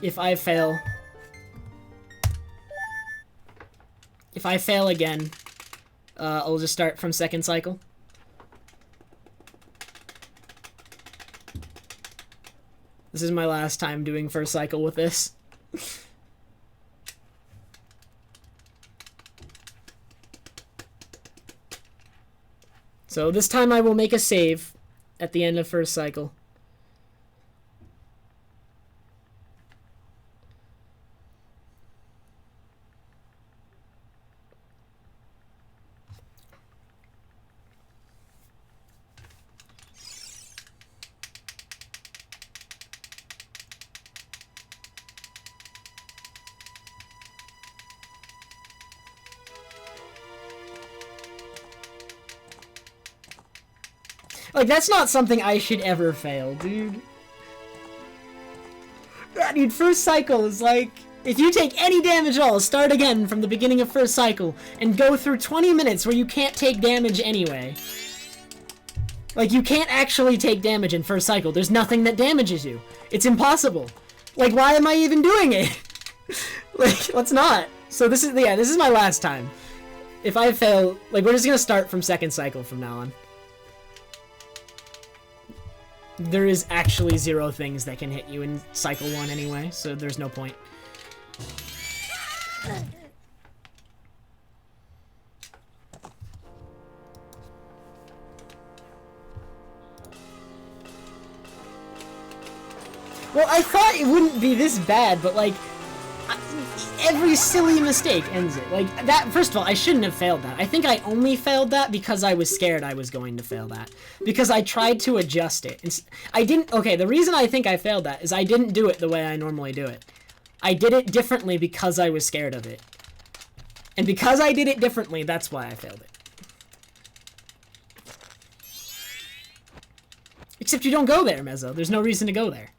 if I fail... If I fail again, I'll just start from second cycle. This is my last time doing first cycle with this. So this time I will make a save at the end of first cycle. Like, that's not something I should ever fail, dude. Yeah, dude, first cycle is like... If you take any damage at all, start again from the beginning of first cycle, and go through 20 minutes where you can't take damage anyway. Like, you can't actually take damage in first cycle. There's nothing that damages you. It's impossible. Like, why am I even doing it? Like, let's not. So this is, yeah, this is my last time. If I fail, like, we're just gonna start from second cycle from now on. There is actually 0 things that can hit you in cycle 1 anyway, so there's no point. Well, I thought it wouldn't be this bad, but like, every silly mistake ends it. Like, that, first of all, I shouldn't have failed that. I think I only failed that because I was scared I was going to fail that. Because I tried to adjust it. I didn't, okay, the reason I think I failed that is I didn't do it the way I normally do it. I did it differently because I was scared of it. And because I did it differently, that's why I failed it. Except you don't go there, Mezzo. There's no reason to go there.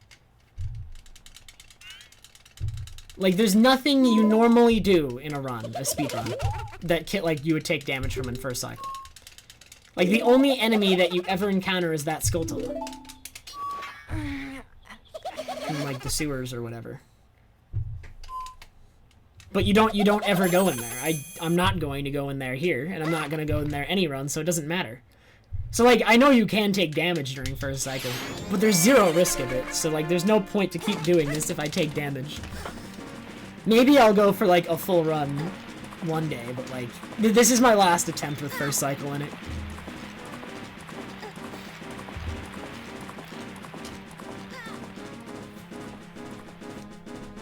Like, there's nothing you normally do in a run, a speed run, that like you would take damage from in first cycle. Like, the only enemy that you ever encounter is that Skulltula. In, like, the sewers or whatever. But you don't ever go in there. I'm not going to go in there here, and I'm not going to go in there any run, so it doesn't matter. So, like, I know you can take damage during first cycle, but there's 0 risk of it, so, like, there's no point to keep doing this if I take damage. Maybe I'll go for, like, a full run one day, but, like, this is my last attempt with first cycle in it.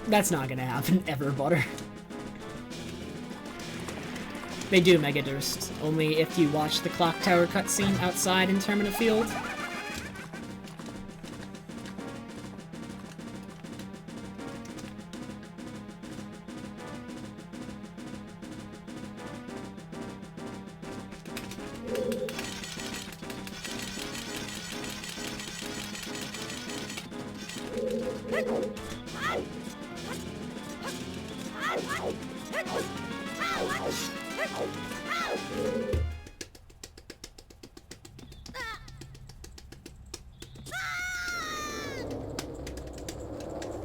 That's not gonna happen ever, Butter. They do Mega Durst, only if you watch the clock tower cutscene outside in Termina Field.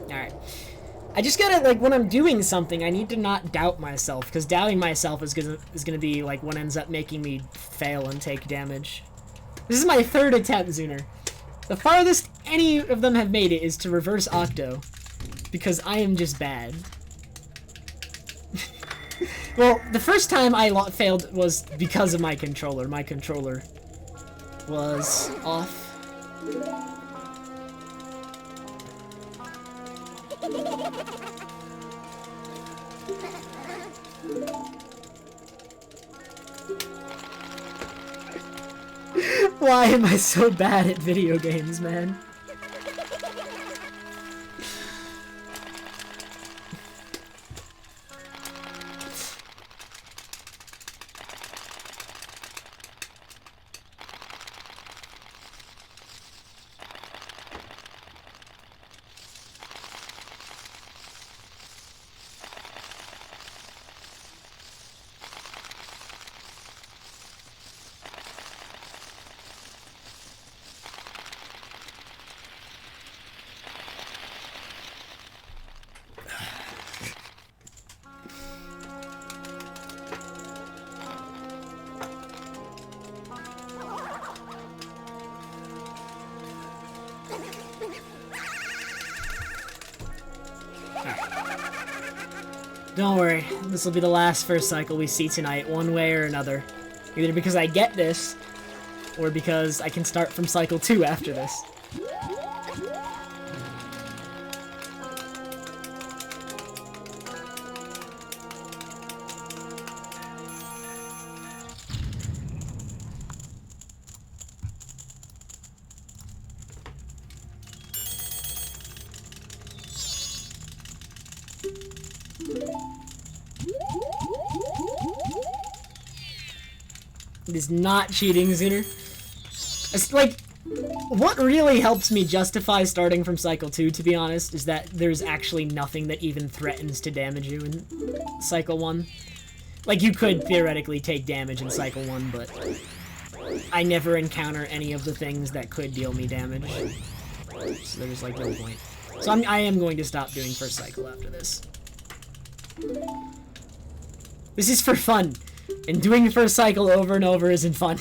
Alright. I just gotta, like, when I'm doing something, I need to not doubt myself, because doubting myself is gonna be, like, what ends up making me fail and take damage. This is my 3rd attempt, Zuner. The farthest any of them have made it is to reverse Octo, because I am just bad. Well, the first time I failed was because of my controller. My controller was off. Why am I so bad at video games, man? Don't worry, this will be the last first cycle we see tonight, one way or another. Either because I get this, or because I can start from cycle 2 after this. It is not cheating, Zuner. It's like, what really helps me justify starting from cycle 2, to be honest, is that there's actually nothing that even threatens to damage you in cycle 1. Like, you could theoretically take damage in cycle 1, but I never encounter any of the things that could deal me damage. So there's, like, no point. So I am going to stop doing first cycle after this. This is for fun. And doing the first cycle over and over isn't fun.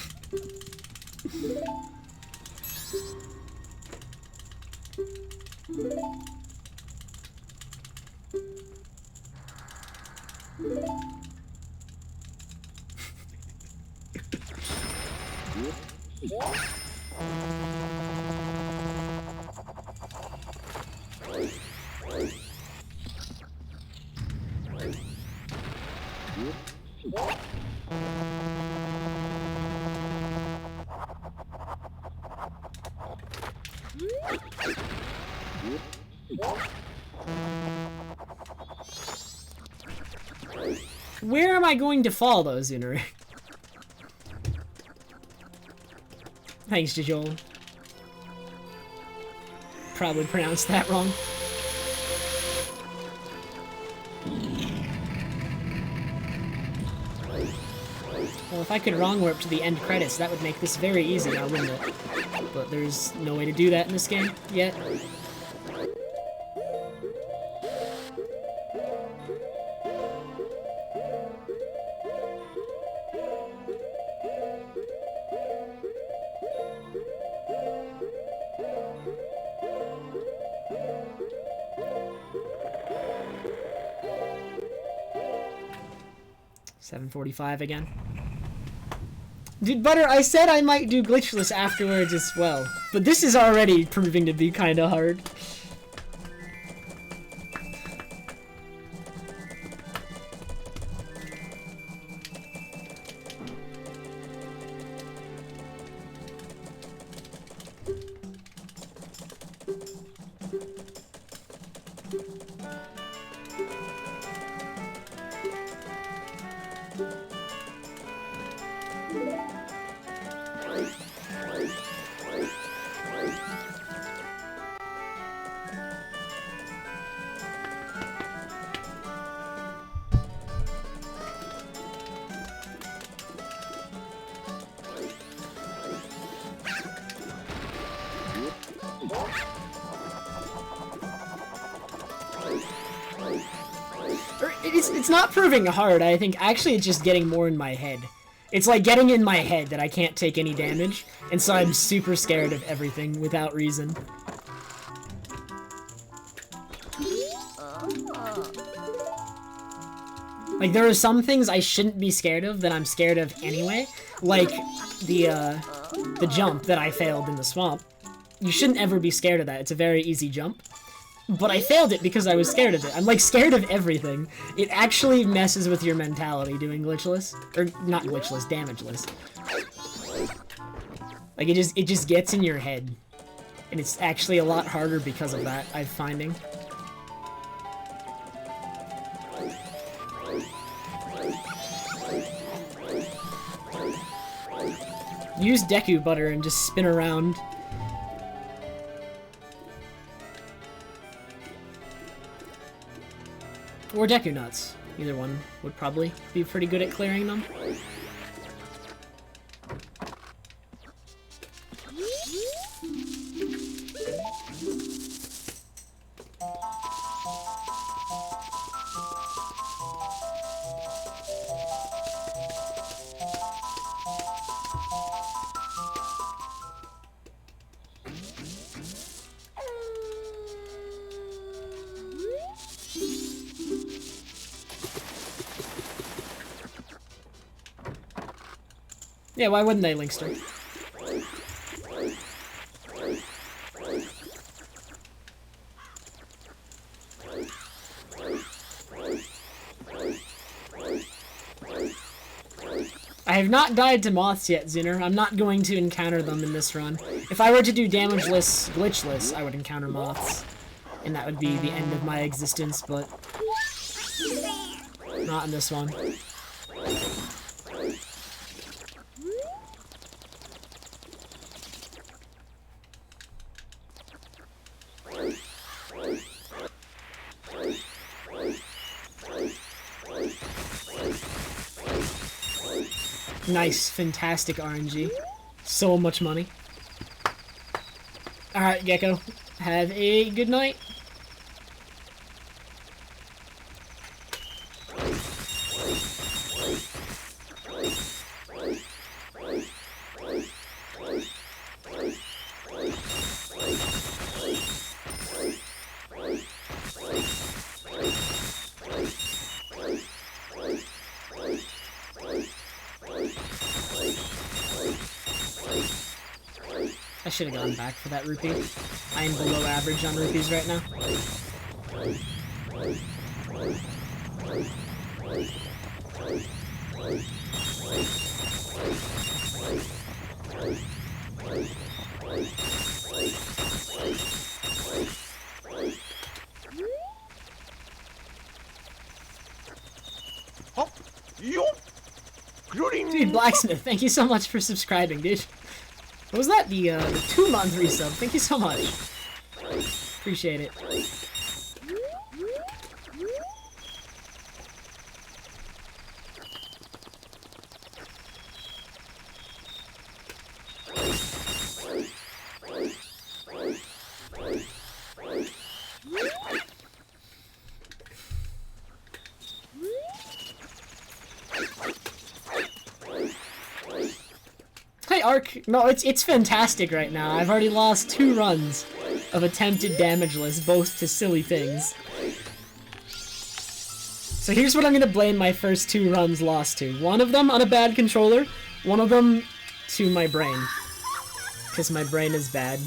Where am I going to fall, though, Zuner? Thanks to Joel. Probably pronounced that wrong. Well, if I could wrong warp to the end credits, that would make this very easy now, wouldn't it? But there's no way to do that in this game yet. .45 again. Dude, Butter, I said I might do glitchless afterwards as well, but this is already proving to be kinda hard. It's not proving hard, I think. Actually, it's just getting more in my head. It's like getting in my head that I can't take any damage, and so I'm super scared of everything without reason. Like, there are some things I shouldn't be scared of that I'm scared of anyway. Like, the jump that I failed in the swamp. You shouldn't ever be scared of that. It's a very easy jump. But I failed it because I was scared of it. I'm, like, scared of everything. It actually messes with your mentality doing glitchless. Or, not glitchless, damageless. Like, it just gets in your head. And it's actually a lot harder because of that, I'm finding. Use Deku Butter and just spin around. Or Deku Nuts. Either one would probably be pretty good at clearing them. Yeah, why wouldn't they, Linkster? I have not died to moths yet, Zinner. I'm not going to encounter them in this run. If I were to do damageless, glitchless, I would encounter moths. And that would be the end of my existence, but not in this one. Nice, fantastic RNG. So much money. Alright, Gecko. Have a good night. I should have gone back for that rupee. I am below average on rupees right now. Dude, Blacksmith, thank you so much for subscribing, dude. What was that? The 2-month resub. Thank you so much. Appreciate it. Arc, no, it's fantastic right now. I've already lost 2 runs of attempted damageless, both to silly things. So here's what I'm gonna blame my first 2 runs lost to. One of them on a bad controller, one of them to my brain. Because my brain is bad.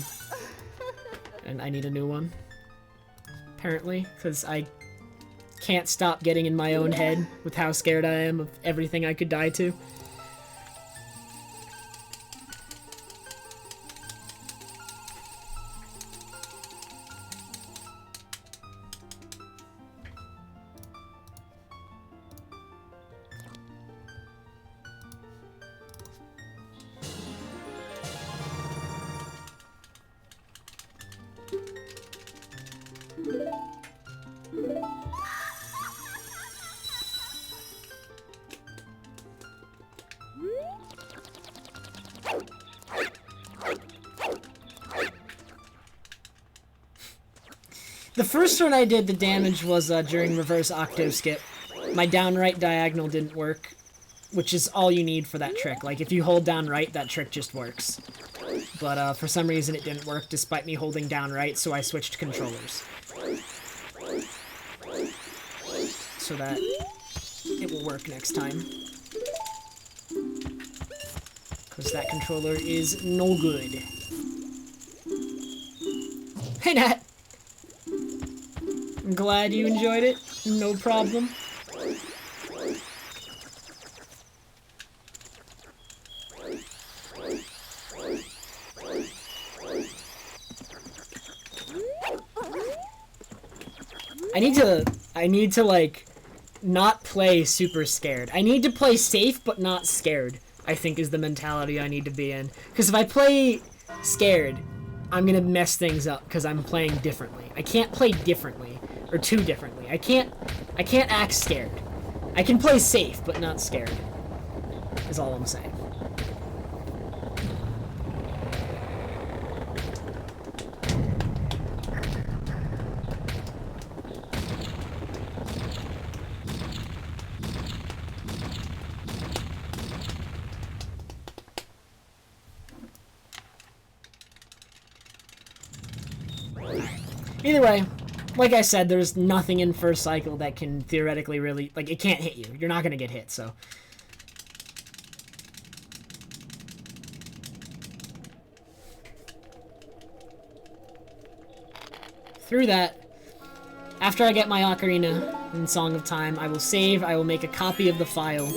And I need a new one. Apparently, because I can't stop getting in my own head with how scared I am of everything I could die to. The first run I did, the damage was during reverse octave skip. My down right diagonal didn't work, which is all you need for that trick. Like, if you hold down right, that trick just works. But for some reason it didn't work despite me holding down right, so I switched controllers. So that it will work next time. Because that controller is no good. Hey, Nat! I'm glad you enjoyed it. No problem. I need to like not play super scared. I need to play safe but not scared, I think is the mentality I need to be in. Because if I play scared, I'm gonna mess things up because I'm playing differently. I can't play differently or too differently. I can't act scared. I can play safe but not scared. Is all I'm saying. Either way, like I said, there's nothing in first cycle that can theoretically really, like, it can't hit you. You're not gonna get hit, so. through that, after I get my ocarina in Song of Time, I will save, I will make a copy of the file,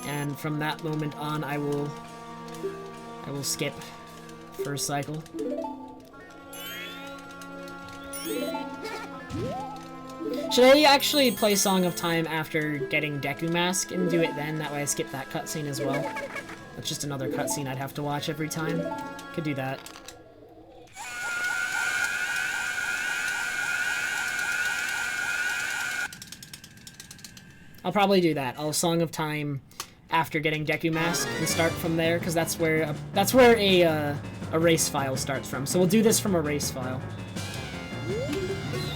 and from that moment on, I will skip first cycle. Should I actually play Song of Time after getting Deku Mask and do it then? That way I skip that cutscene as well. That's just another cutscene I'd have to watch every time. Could do that. I'll probably do that. I'll Song of Time after getting Deku Mask and start from there, because that's where a race file starts from. So we'll do this from a race file.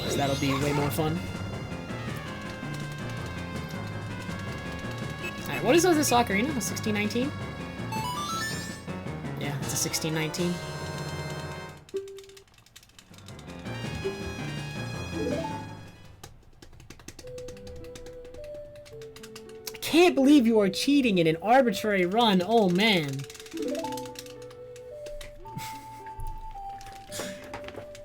So that'll be way more fun. Alright, what is this ocarina? A 1619? Yeah, it's a 1619. I can't believe you are cheating in an arbitrary run. Oh man.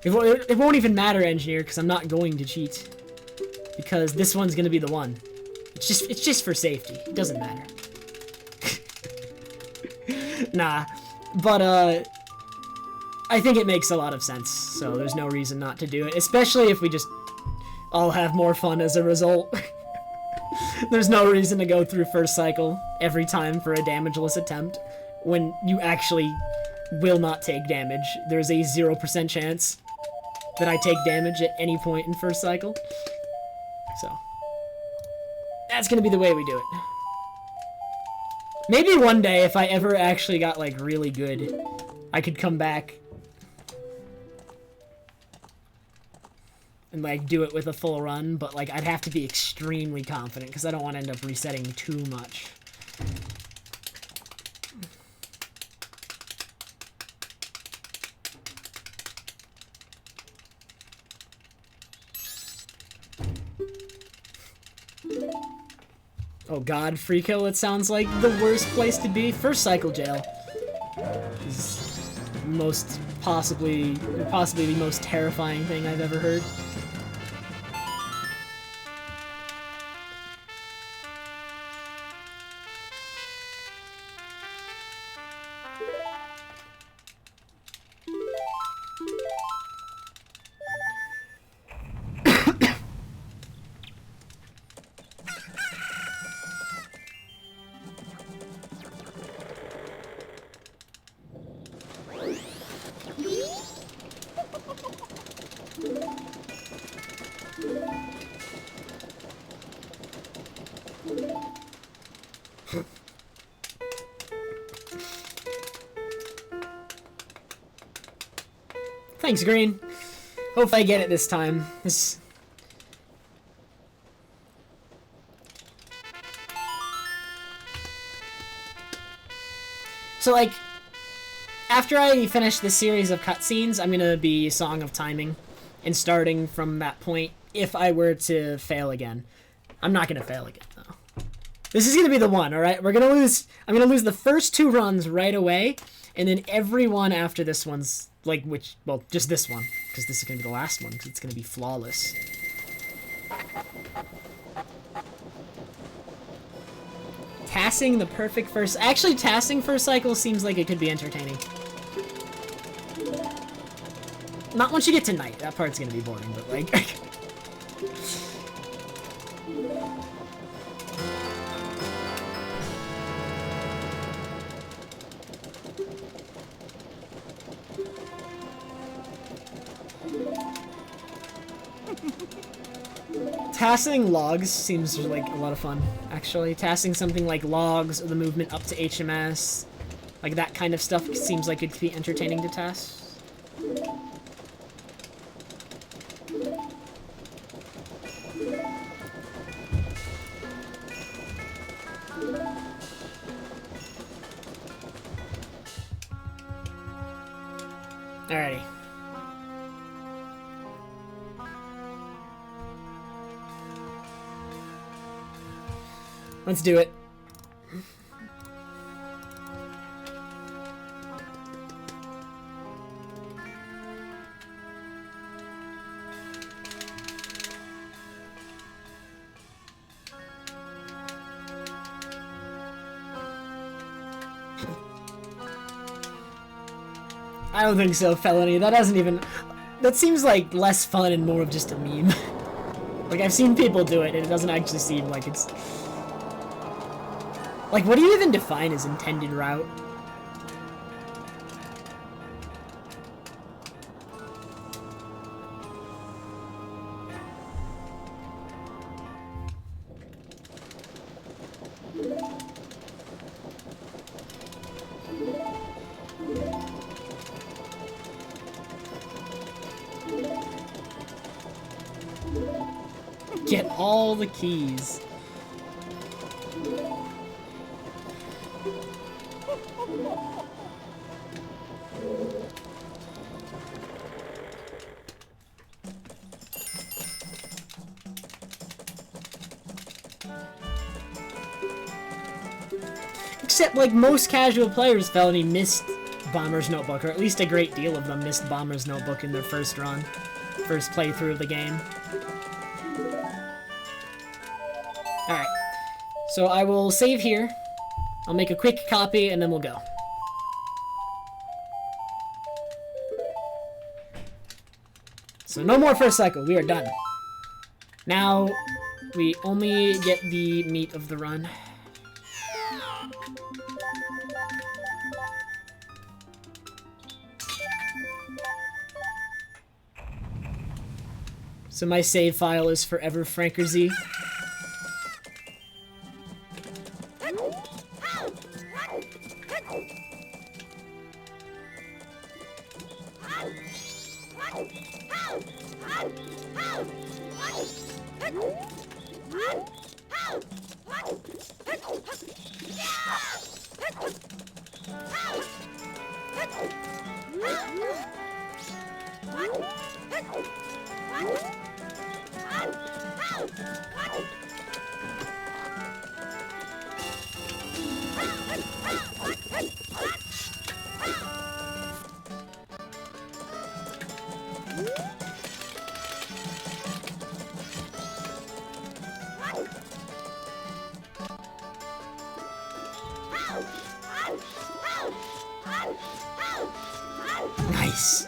It won't even matter, engineer, because I'm not going to cheat. Because this one's gonna be the one. It's just for safety. It doesn't matter. Nah. But, I think it makes a lot of sense, so there's no reason not to do it. Especially if we just all have more fun as a result. There's no reason to go through first cycle every time for a damageless attempt when you actually will not take damage. There's a 0% chance that I take damage at any point in first cycle. So, that's gonna be the way we do it. Maybe one day, if I ever actually got, like, really good, I could come back and, like, do it with a full run, but, like, I'd have to be extremely confident, because I don't want to end up resetting too much. Oh god, free kill, it sounds like the worst place to be. First cycle jail is possibly the most terrifying thing I've ever heard. Thanks, Green. Hope I get it this time. So, like, after I finish this series of cutscenes, I'm gonna be Song of Timing and starting from that point if I were to fail again. I'm not gonna fail again, though. This is gonna be the one, alright? I'm gonna lose the first 2 runs right away, and then every one after this one's, like, well, just this one, because this is gonna be the last one, because it's gonna be flawless. Tassing the perfect first... Actually, tassing first cycle seems like it could be entertaining. Not once you get to night. That part's gonna be boring, but, like... Tassing logs seems like a lot of fun, actually. Tassing something like logs or the movement up to HMS, like that kind of stuff seems like it could be entertaining to task. Alrighty. Let's do it. I don't think so, Felony. That doesn't even... That seems like less fun and more of just a meme. Like, I've seen people do it, and it doesn't actually seem like it's... Like, what do you even define as intended route? Get all the keys. Except, like, most casual players, Felony missed Bomber's Notebook, or at least a great deal of them missed Bomber's Notebook in their first run. First playthrough of the game. Alright. So I will save here. I'll make a quick copy, and then we'll go. So no more first cycle. We are done. Now, we only get the meat of the run. So my save file is forever Frankerzy. Nice.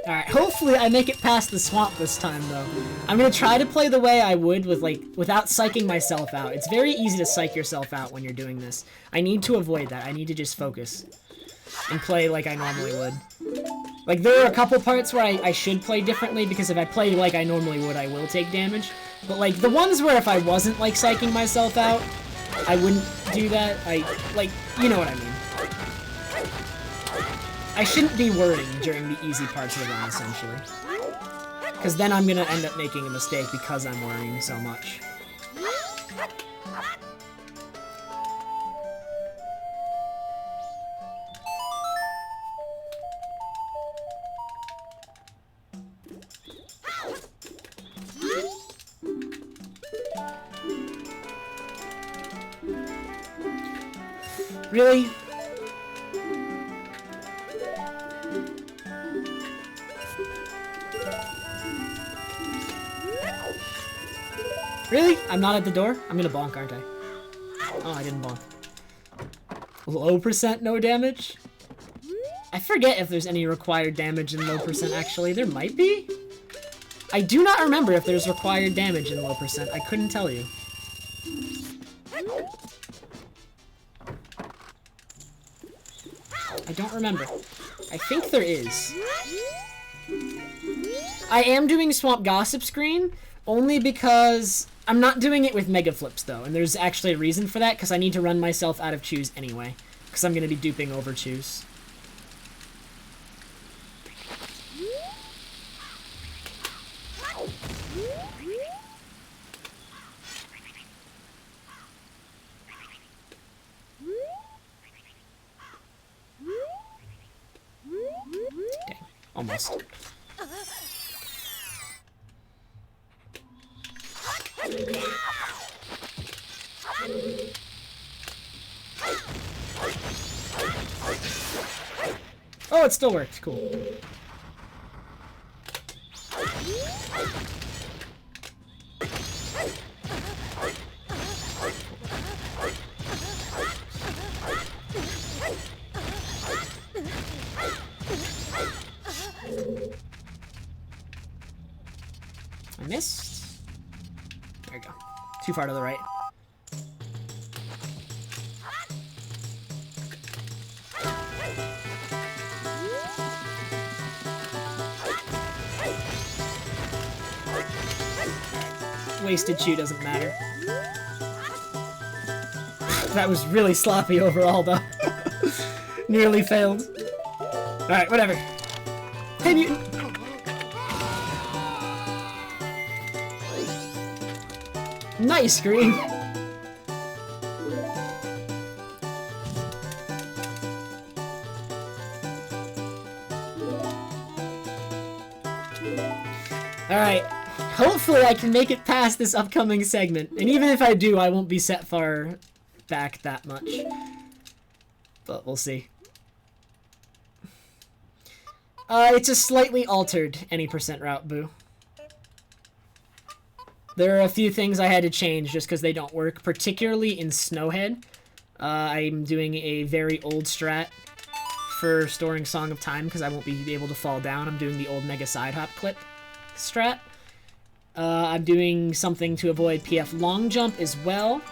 Alright, hopefully I make it past the swamp this time, though. I'm gonna try to play the way I would with, like, without psyching myself out. It's very easy to psych yourself out when you're doing this. I need to avoid that. I need to just focus and play like I normally would. Like, there are a couple parts where I should play differently, because if I play like I normally would, I will take damage. But, like, the ones where if I wasn't, like, psyching myself out, I wouldn't do that. Like, you know what I mean. I shouldn't be worrying during the easy parts of the run, essentially. Because then I'm gonna end up making a mistake because I'm worrying so much. Really? Really? I'm not at the door? I'm gonna bonk, aren't I? Oh, I didn't bonk. Low percent no damage? I forget if there's any required damage in low percent, actually. There might be? I do not remember if there's required damage in low percent. I couldn't tell you. I don't remember. I think there is. I am doing Swamp Gossip Screen, only because I'm not doing it with Mega Flips, though, and there's actually a reason for that, because I need to run myself out of Chews anyway, because I'm going to be duping over Chews. Dang, almost. Oh, it still worked. Cool. I missed. There you go. Too far to the right. Wasted chew doesn't matter. That was really sloppy overall, though. Nearly failed. Alright, whatever. Hey, mutant! Nice, Green! Alright. Hopefully I can make it past this upcoming segment. And even if I do, I won't be set far back that much. But we'll see. It's a slightly altered any percent route, Boo. There are a few things I had to change just because they don't work, particularly in Snowhead. I'm doing a very old strat for storing Song of Time because I won't be able to fall down. I'm doing the old Mega Side Hop clip strat. I'm doing something to avoid PF long jump as well.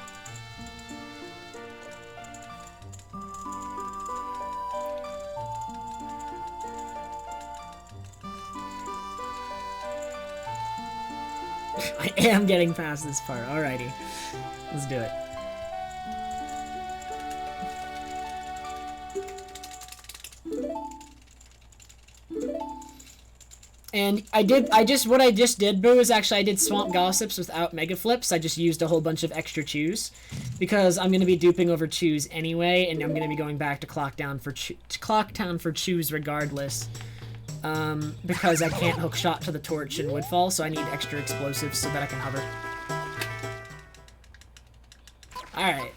I am getting past this part. Alrighty. Let's do it. And what I just did, Boo, is actually I did Swamp Gossips without Mega Flips. I just used a whole bunch of extra chews. Because I'm going to be duping over chews anyway, and I'm going to be going back to Clocktown for chews regardless. Because I can't hook shot to the torch in Woodfall, so I need extra explosives so that I can hover. Alright.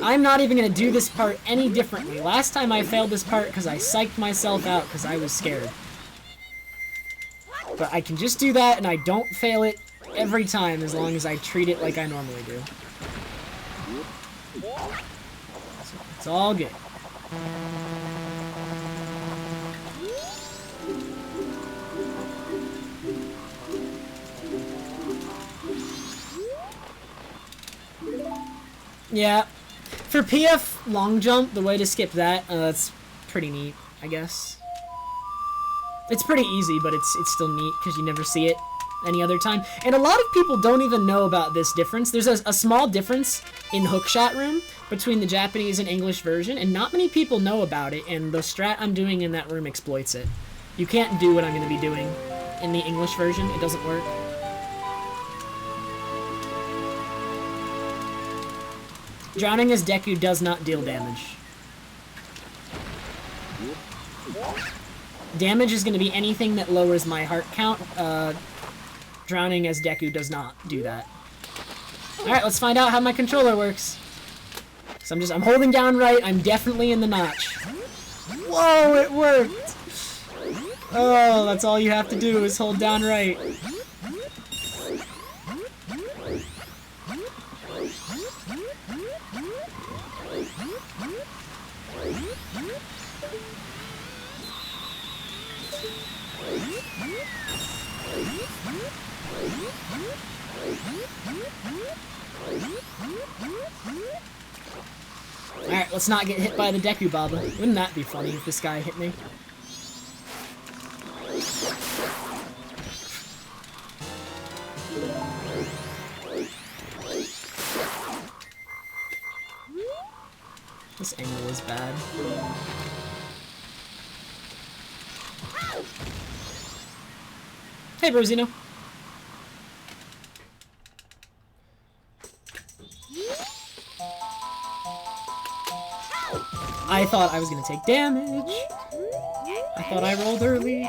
I'm not even going to do this part any differently. Last time I failed this part because I psyched myself out because I was scared. But I can just do that, and I don't fail it every time as long as I treat it like I normally do. So it's all good. Yeah. For PF long jump, the way to skip that, that's pretty neat, I guess. It's pretty easy, but it's still neat because you never see it any other time. And a lot of people don't even know about this difference. There's a small difference in hookshot room between the Japanese and English version, and not many people know about it, and the strat I'm doing in that room exploits it. You can't do what I'm going to be doing in the English version. It doesn't work. Drowning as Deku does not deal damage. Damage is going to be anything that lowers my heart count. Drowning as Deku does not do that. Alright, let's find out how my controller works. So I'm holding down right. I'm definitely in the notch. Whoa, it worked! Oh, that's all you have to do is hold down right. Alright, let's not get hit by the Deku Baba. Wouldn't that be funny if this guy hit me? This angle is bad. Hey, Brosino. I thought I was gonna take damage. I thought I rolled early.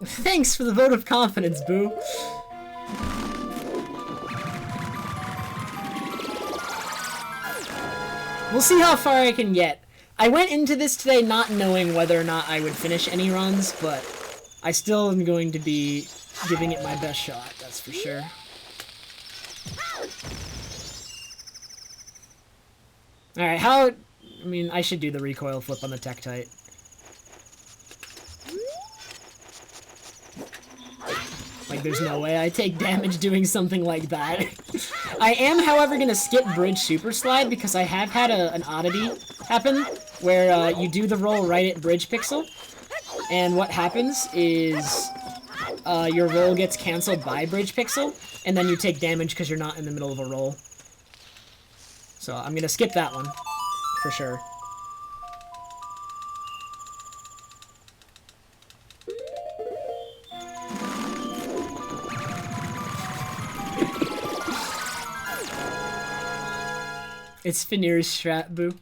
Thanks for the vote of confidence, Boo. We'll see how far I can get. I went into this today not knowing whether or not I would finish any runs, but I still am going to be giving it my best shot, that's for sure. Alright, I mean, I should do the recoil flip on the Tektite. Like, there's no way I take damage doing something like that. I am, however, gonna skip Bridge Super Slide because I have had an oddity happen where you do the roll right at Bridge Pixel, and what happens is your roll gets canceled by Bridge Pixel, and then you take damage because you're not in the middle of a roll. So I'm gonna skip that one, for sure. It's Finir's strat, Boo.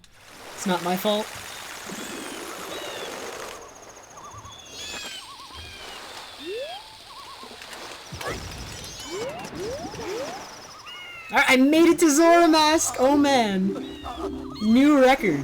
It's not my fault. Alright, I made it to Zora Mask! Oh man! New record.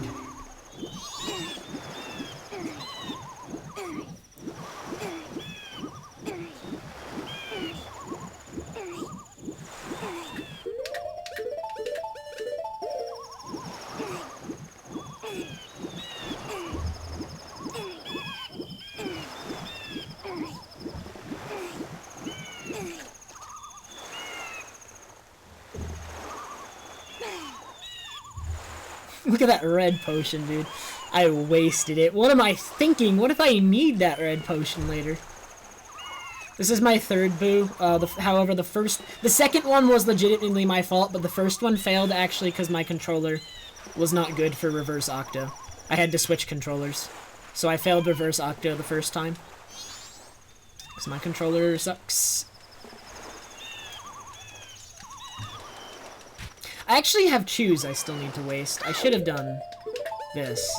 Look at that red potion, dude. I wasted it. What am I thinking? What if I need that red potion later? This is my third Boo. However, the second one was legitimately my fault, but the first one failed actually because my controller was not good for reverse octo. I had to switch controllers. So I failed reverse octo the first time. Because my controller sucks. I actually have choose I still need to waste. I should have done this.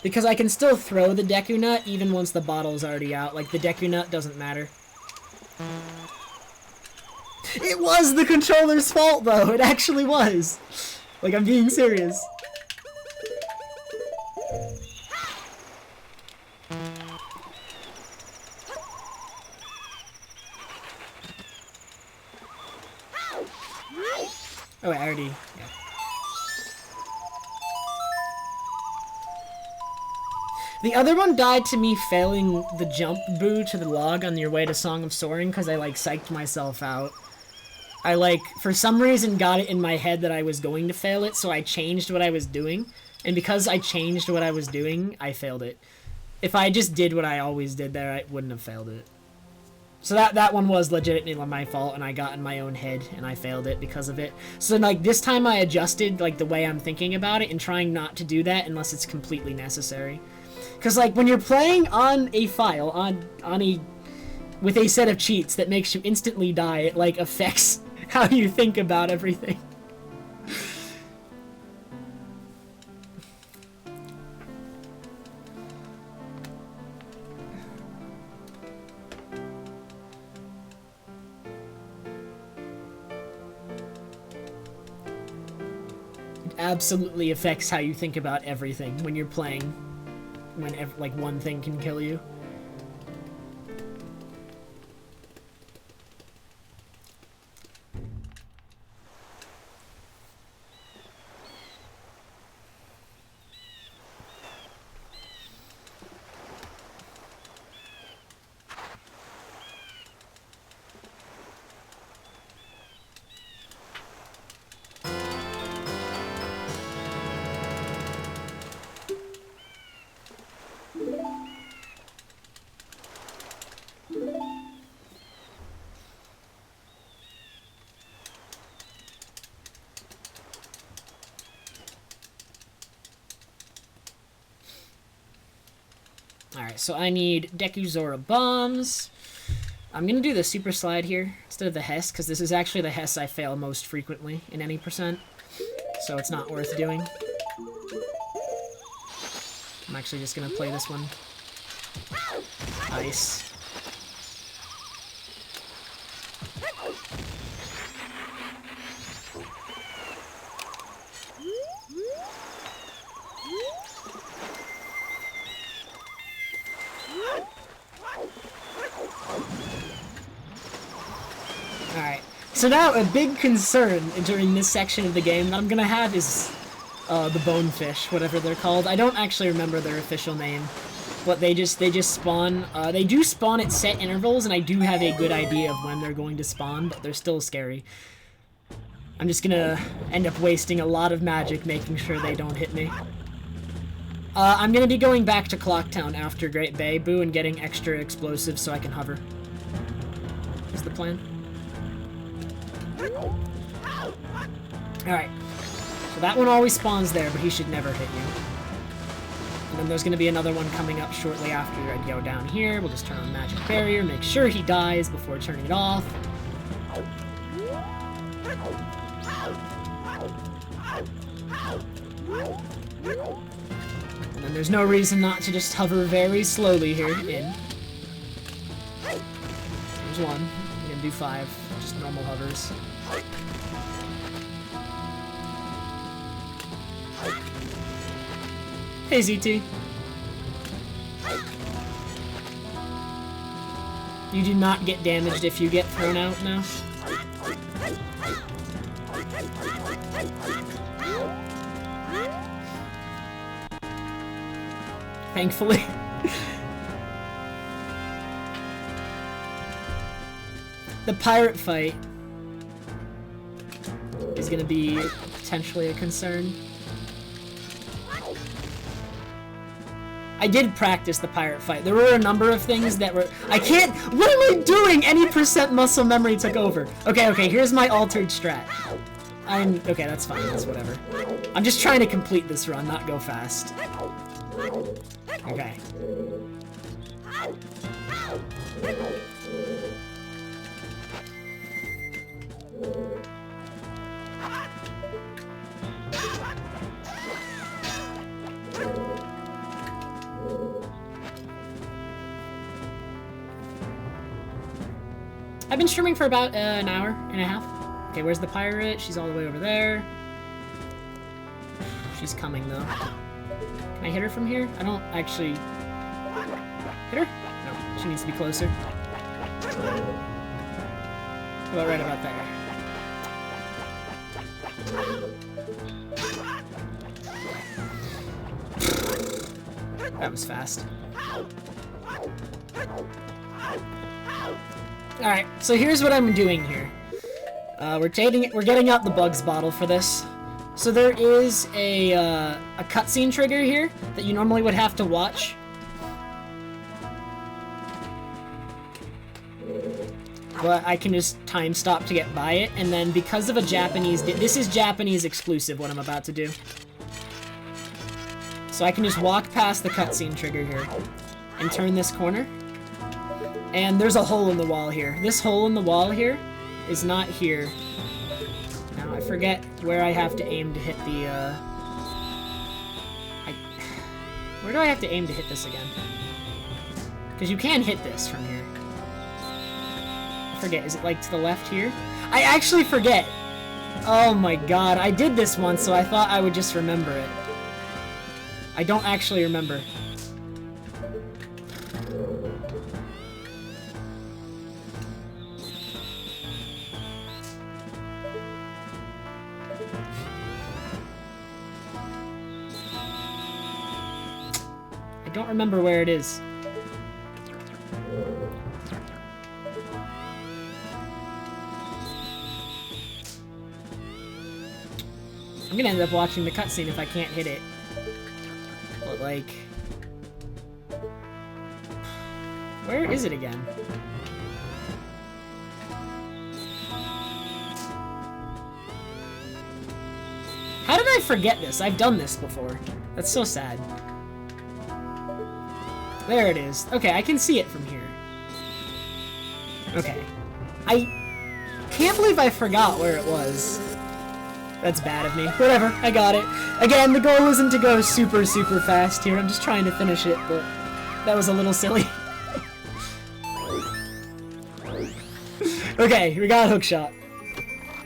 Because I can still throw the Deku Nut even once the bottle's already out. Like, the Deku Nut doesn't matter. It was the controller's fault, though. It actually was. Like, I'm being serious. Oh, wait, I already... Yeah. The other one died to me failing the jump Boo to the log on your way to Song of Soaring because I, like, psyched myself out. I, like, for some reason got it in my head that I was going to fail it, so I changed what I was doing. And because I changed what I was doing, I failed it. If I just did what I always did there, I wouldn't have failed it. So that one was legitimately my fault, and I got in my own head, and I failed it because of it. So, like, this time I adjusted, like, the way I'm thinking about it, and trying not to do that unless it's completely necessary. Because, like, when you're playing on a file, with a set of cheats that makes you instantly die, it, like, affects how you think about everything. It absolutely affects how you think about everything when you're playing, when, like, one thing can kill you. Alright, so I need Deku Zora bombs. I'm gonna do the super slide here instead of the Hess, because this is actually the Hess I fail most frequently in any percent. So it's not worth doing. I'm actually just gonna play this one. Nice. Alright, so now a big concern during this section of the game that I'm gonna have is the bonefish, whatever they're called. I don't actually remember their official name, but they just spawn. They do spawn at set intervals, and I do have a good idea of when they're going to spawn, but they're still scary. I'm just gonna end up wasting a lot of magic making sure they don't hit me. I'm gonna be going back to Clocktown after Great Bay Boo and getting extra explosives so I can hover. Is the plan? Alright. So that one always spawns there, but he should never hit you. And then there's going to be another one coming up shortly after I go down here. We'll just turn on Magic Barrier, make sure he dies before turning it off. And then there's no reason not to just hover very slowly here in. There's one. I'm going to do 5, just normal hovers. Hey, ZT. You do not get damaged if you get thrown out now. Thankfully. The pirate fight is going to be potentially a concern. I did practice the pirate fight. There were a number of things that were... I can't... What am I doing? Any percent muscle memory took over. Okay, here's my altered strat. Okay, that's fine. That's whatever. I'm just trying to complete this run, not go fast. Okay. I've been streaming for about an hour and a half. Okay, where's the pirate? She's all the way over there. She's coming, though. Can I hit her from here? I don't actually... Hit her? No, she needs to be closer. How about right about there? That was fast. Alright, so here's what I'm doing here. We're getting out the bugs bottle for this. So there is a cutscene trigger here that you normally would have to watch. But I can just time stop to get by it, and then because of a Japanese... This is Japanese exclusive, what I'm about to do. So I can just walk past the cutscene trigger here and turn this corner. And there's a hole in the wall here. This hole in the wall here is not here. Now, I forget where I have to aim to hit the, Where do I have to aim to hit this again? Because you can hit this from here. I forget, is it like to the left here? I actually forget! Oh my god, I did this once, so I thought I would just remember it. I don't actually remember. I don't remember where it is. I'm gonna end up watching the cutscene if I can't hit it. But, like... Where is it again? How did I forget this? I've done this before. That's so sad. There it is. Okay, I can see it from here. Okay. I can't believe I forgot where it was. That's bad of me. Whatever, I got it. Again, the goal isn't to go super, super fast here. I'm just trying to finish it, but that was a little silly. Okay, we got a hookshot.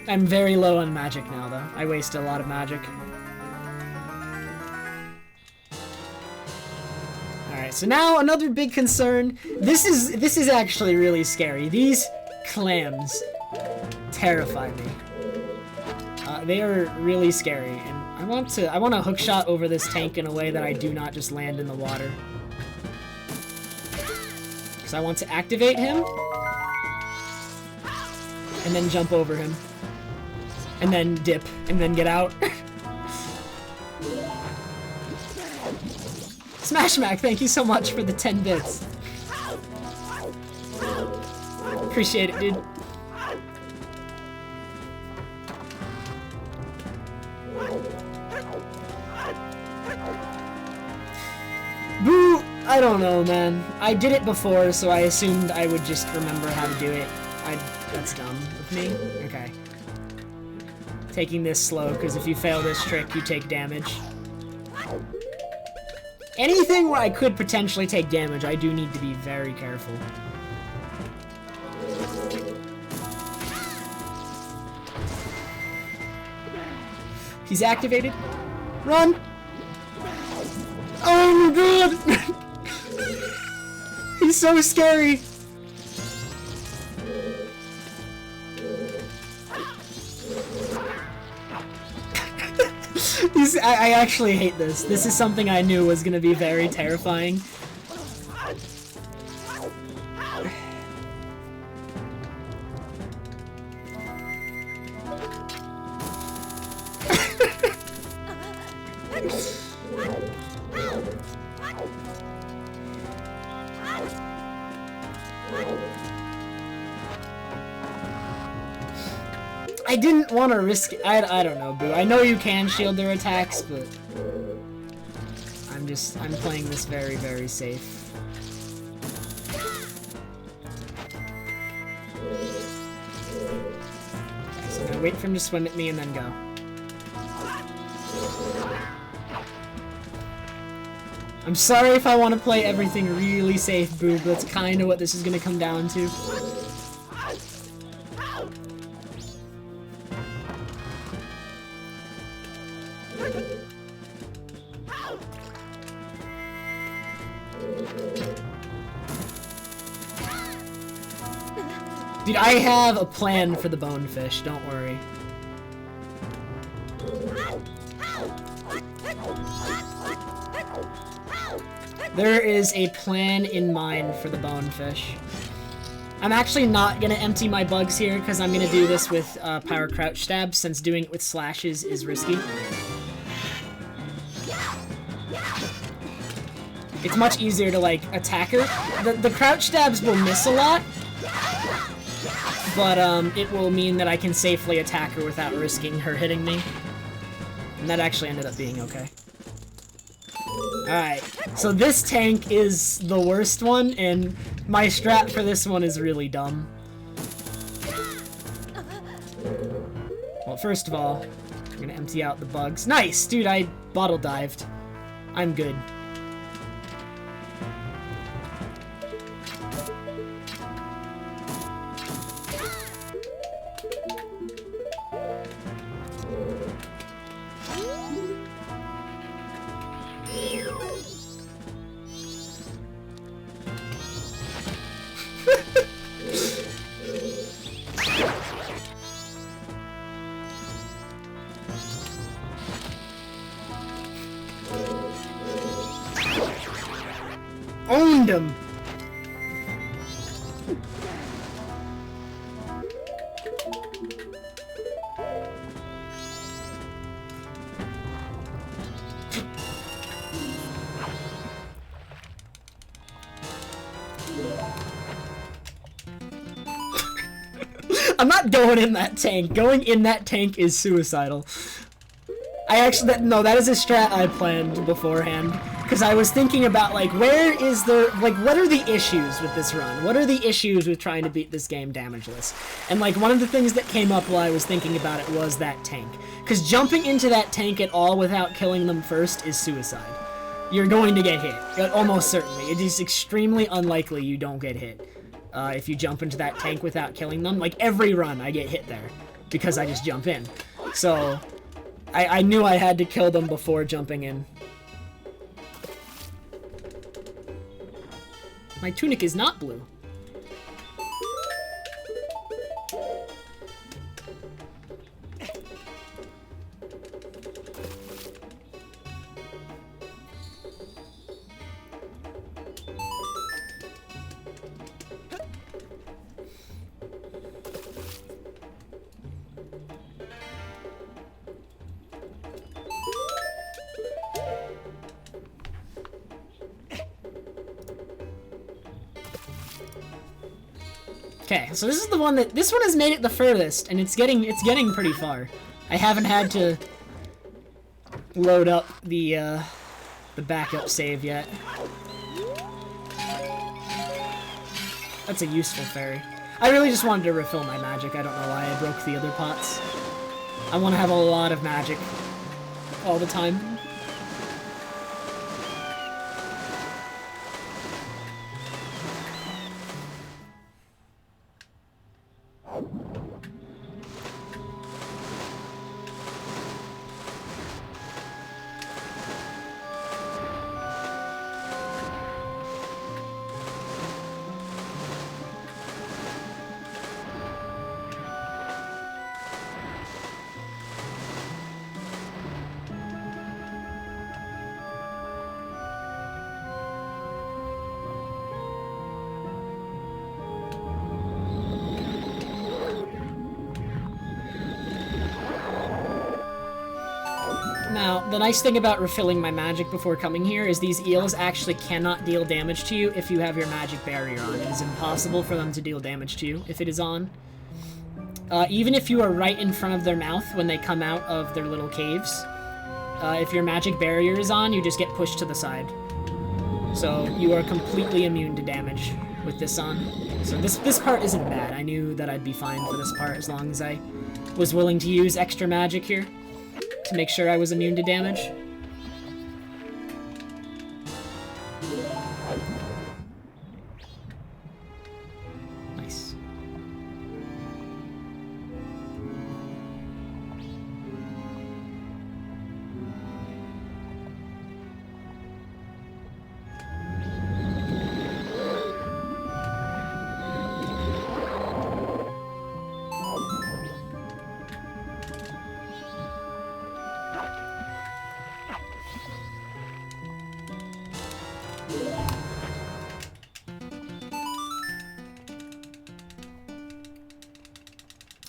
I'm very low on magic now, though. I wasted a lot of magic. Alright, so now another big concern. This is actually really scary. These clams terrify me. They are really scary, and I want a hookshot over this tank in a way that I do not just land in the water. So I want to activate him, and then jump over him, and then dip, and then get out. Smash Mac, thank you so much for the 10 bits. Appreciate it, dude. Boo! I don't know, man. I did it before, so I assumed I would just remember how to do it. That's dumb of me. Okay. Taking this slow, because if you fail this trick, you take damage. Anything where I could potentially take damage, I do need to be very careful. He's activated. Run! Oh my god! He's so scary! I actually hate this. This is something I knew was gonna be very terrifying. I didn't want to risk it. I don't know, Boo. I know you can shield their attacks, but I'm playing this very, very safe. Okay, so I'm gonna wait for him to swim at me and then go. I'm sorry if I want to play everything really safe, Boo, but that's kind of what this is gonna come down to. Dude, I have a plan for the bonefish, don't worry. There is a plan in mind for the bonefish. I'm actually not gonna empty my bugs here, because I'm gonna do this with power crouch stab, since doing it with slashes is risky. It's much easier to, like, attack her. The crouch stabs will miss a lot, but it will mean that I can safely attack her without risking her hitting me. And that actually ended up being okay. Alright, so this tank is the worst one, and my strat for this one is really dumb. Well, first of all, I'm gonna empty out the bugs. Nice! Dude, I bottle dived. I'm good. Owned him! I'm not going in that tank. Going in that tank is suicidal. I actually, no, that is a strat I planned beforehand. Because I was thinking about, like, where is there, like, what are the issues with this run? What are the issues with trying to beat this game damageless? And, like, one of the things that came up while I was thinking about it was that tank. Because jumping into that tank at all without killing them first is suicide. You're going to get hit, almost certainly. It is extremely unlikely you don't get hit if you jump into that tank without killing them. Like, every run I get hit there because I just jump in. So, I knew I had to kill them before jumping in. My tunic is not blue. Okay, so this is the one that this one has made it the furthest, and it's getting pretty far. I haven't had to load up the backup save yet. That's a useful fairy. I really just wanted to refill my magic. I don't know why I broke the other pots. I want to have a lot of magic all the time. Now, the nice thing about refilling my magic before coming here is these eels actually cannot deal damage to you if you have your magic barrier on. It is impossible for them to deal damage to you if it is on. Even if you are right in front of their mouth when they come out of their little caves, if your magic barrier is on, you just get pushed to the side. So you are completely immune to damage with this on. So this part isn't bad. I knew that I'd be fine for this part as long as I was willing to use extra magic here to make sure I was immune to damage. Nice.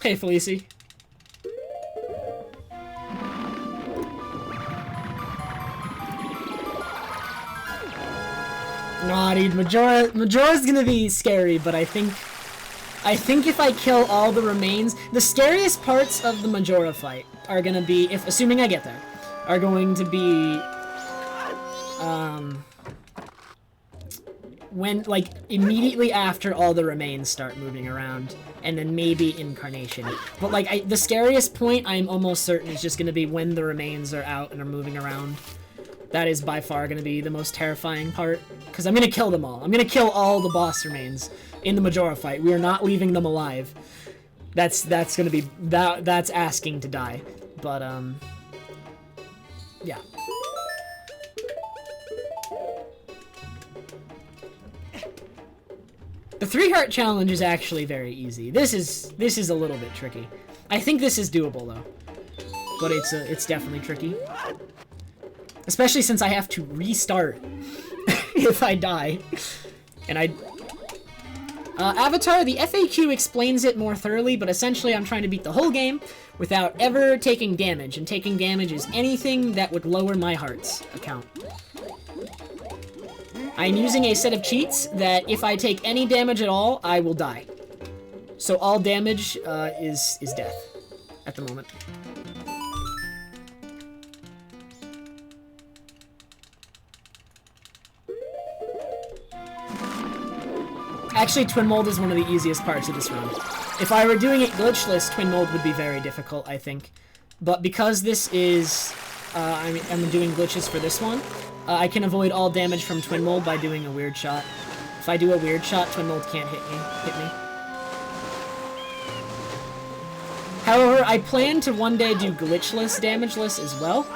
Hey, Felici. Nah, dude, Majora's gonna be scary, but I think if I kill all the remains, the scariest parts of the Majora fight are gonna be, assuming I get there, are going to be, when, like, immediately after all the remains start moving around, and then maybe Incarnation. But, like, the scariest point, I'm almost certain, is just gonna be when the remains are out and are moving around. That is by far gonna be the most terrifying part, because I'm gonna kill them all. I'm gonna kill all the boss remains in the Majora fight. We are not leaving them alive. That's gonna be, that's asking to die. But, yeah. The 3-heart challenge is actually very easy. This is a little bit tricky. I think this is doable though, but it's definitely tricky, especially since I have to restart if I die. And Avatar, the FAQ explains it more thoroughly, but essentially I'm trying to beat the whole game without ever taking damage, and taking damage is anything that would lower my heart's account. I'm using a set of cheats that if I take any damage at all, I will die. So all damage is death at the moment. Actually, Twin Mold is one of the easiest parts of this run. If I were doing it glitchless, Twin Mold would be very difficult, I think. But because this is... I'm doing glitches for this one, I can avoid all damage from Twin Mold by doing a weird shot. If I do a weird shot, Twin Mold can't hit me. However, I plan to one day do glitchless, damageless as well,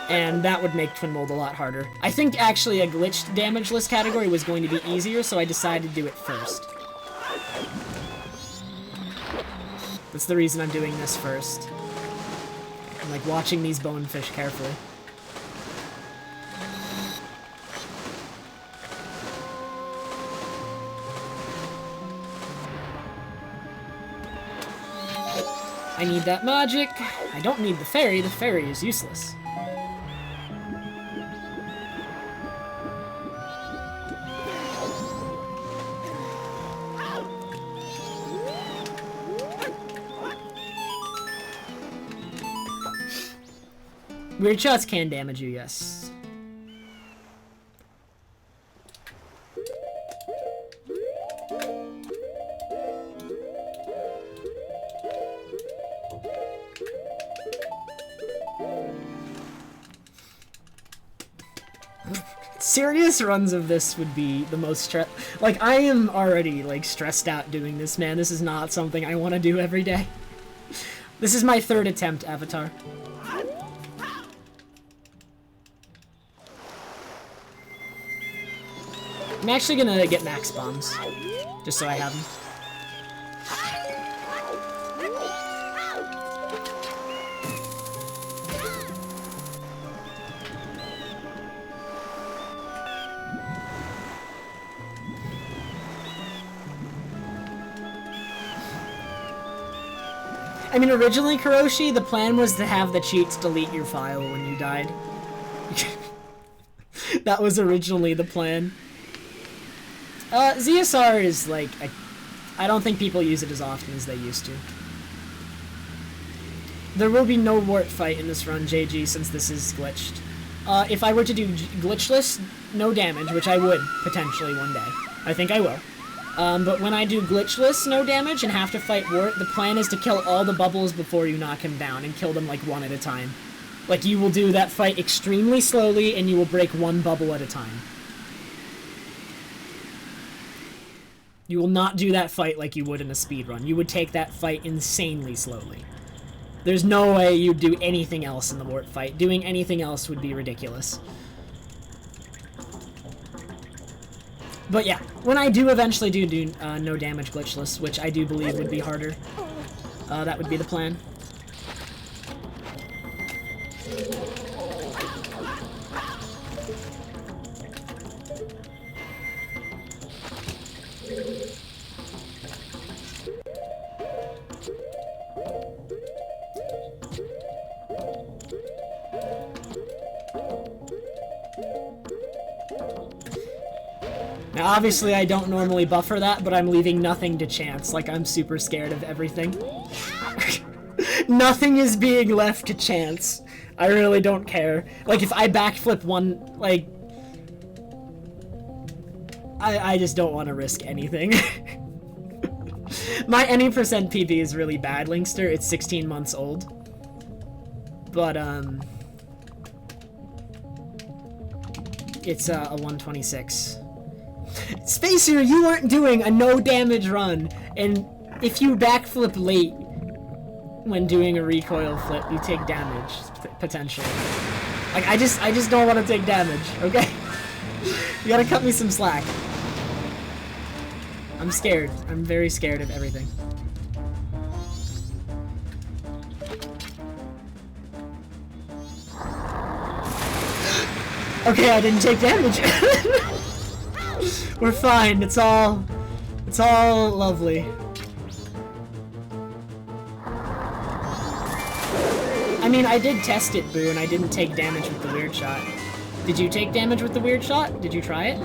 and that would make Twin Mold a lot harder. I think actually a glitched damageless category was going to be easier, so I decided to do it first. That's the reason I'm doing this first. I'm like watching these bonefish carefully. I need that magic. I don't need the fairy is useless. Weird shots can damage you, yes. Serious runs of this would be the most like, I am already, like, stressed out doing this, man. This is not something I want to do every day. This is my 3rd attempt, Avatar. I'm actually gonna get max bombs, just so I have them. I mean, originally, Kuroshi, the plan was to have the cheats delete your file when you died. That was originally the plan. ZSR is, like, I don't think people use it as often as they used to. There will be no wart fight in this run, JG, since this is glitched. If I were to do glitchless, no damage, which I would, potentially, one day. I think I will. But when I do glitchless, no damage, and have to fight wart, the plan is to kill all the bubbles before you knock him down, and kill them, like, one at a time. Like, you will do that fight extremely slowly, and you will break one bubble at a time. You will not do that fight like you would in a speedrun. You would take that fight insanely slowly. There's no way you'd do anything else in the wart fight. Doing anything else would be ridiculous. But yeah, when I do eventually do no damage glitchless, which I do believe would be harder, that would be the plan. Now, obviously, I don't normally buffer that, but I'm leaving nothing to chance. Like, I'm super scared of everything. Nothing is being left to chance. I really don't care. Like, if I backflip one, like... I just don't want to risk anything. My any percent PB is really bad, Linkster. It's 16 months old. But, it's, a 126. Spacer, you weren't doing a no damage run, and if you backflip late when doing a recoil flip, you take damage, potentially. Like, I just don't want to take damage, okay? You gotta cut me some slack. I'm scared. I'm very scared of everything. Okay, I didn't take damage. We're fine. It's all lovely. I mean, I did test it, Boo, and I didn't take damage with the weird shot. Did you take damage with the weird shot? Did you try it?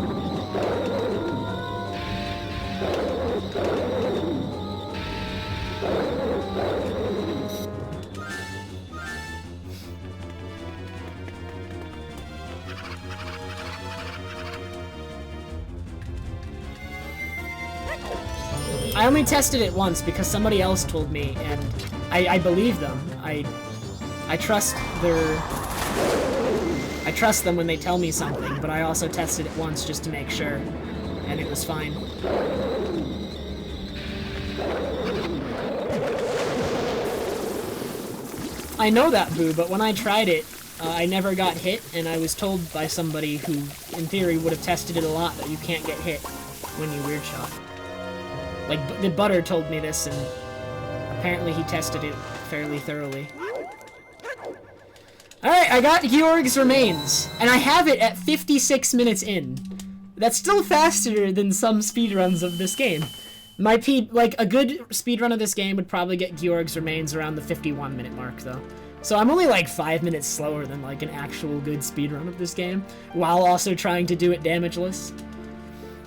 I only tested it once because somebody else told me, and I believe them. I trust them when they tell me something, but I also tested it once just to make sure, and it was fine. I know that, Boo, but when I tried it, I never got hit, and I was told by somebody who, in theory, would have tested it a lot that you can't get hit when you weird shot. Like, the Butter told me this, and apparently he tested it fairly thoroughly. Alright, I got Georg's Remains, and I have it at 56 minutes in. That's still faster than some speedruns of this game. Like, a good speedrun of this game would probably get Georg's Remains around the 51-minute mark, though. So I'm only, like, 5 minutes slower than, like, an actual good speedrun of this game, while also trying to do it damageless.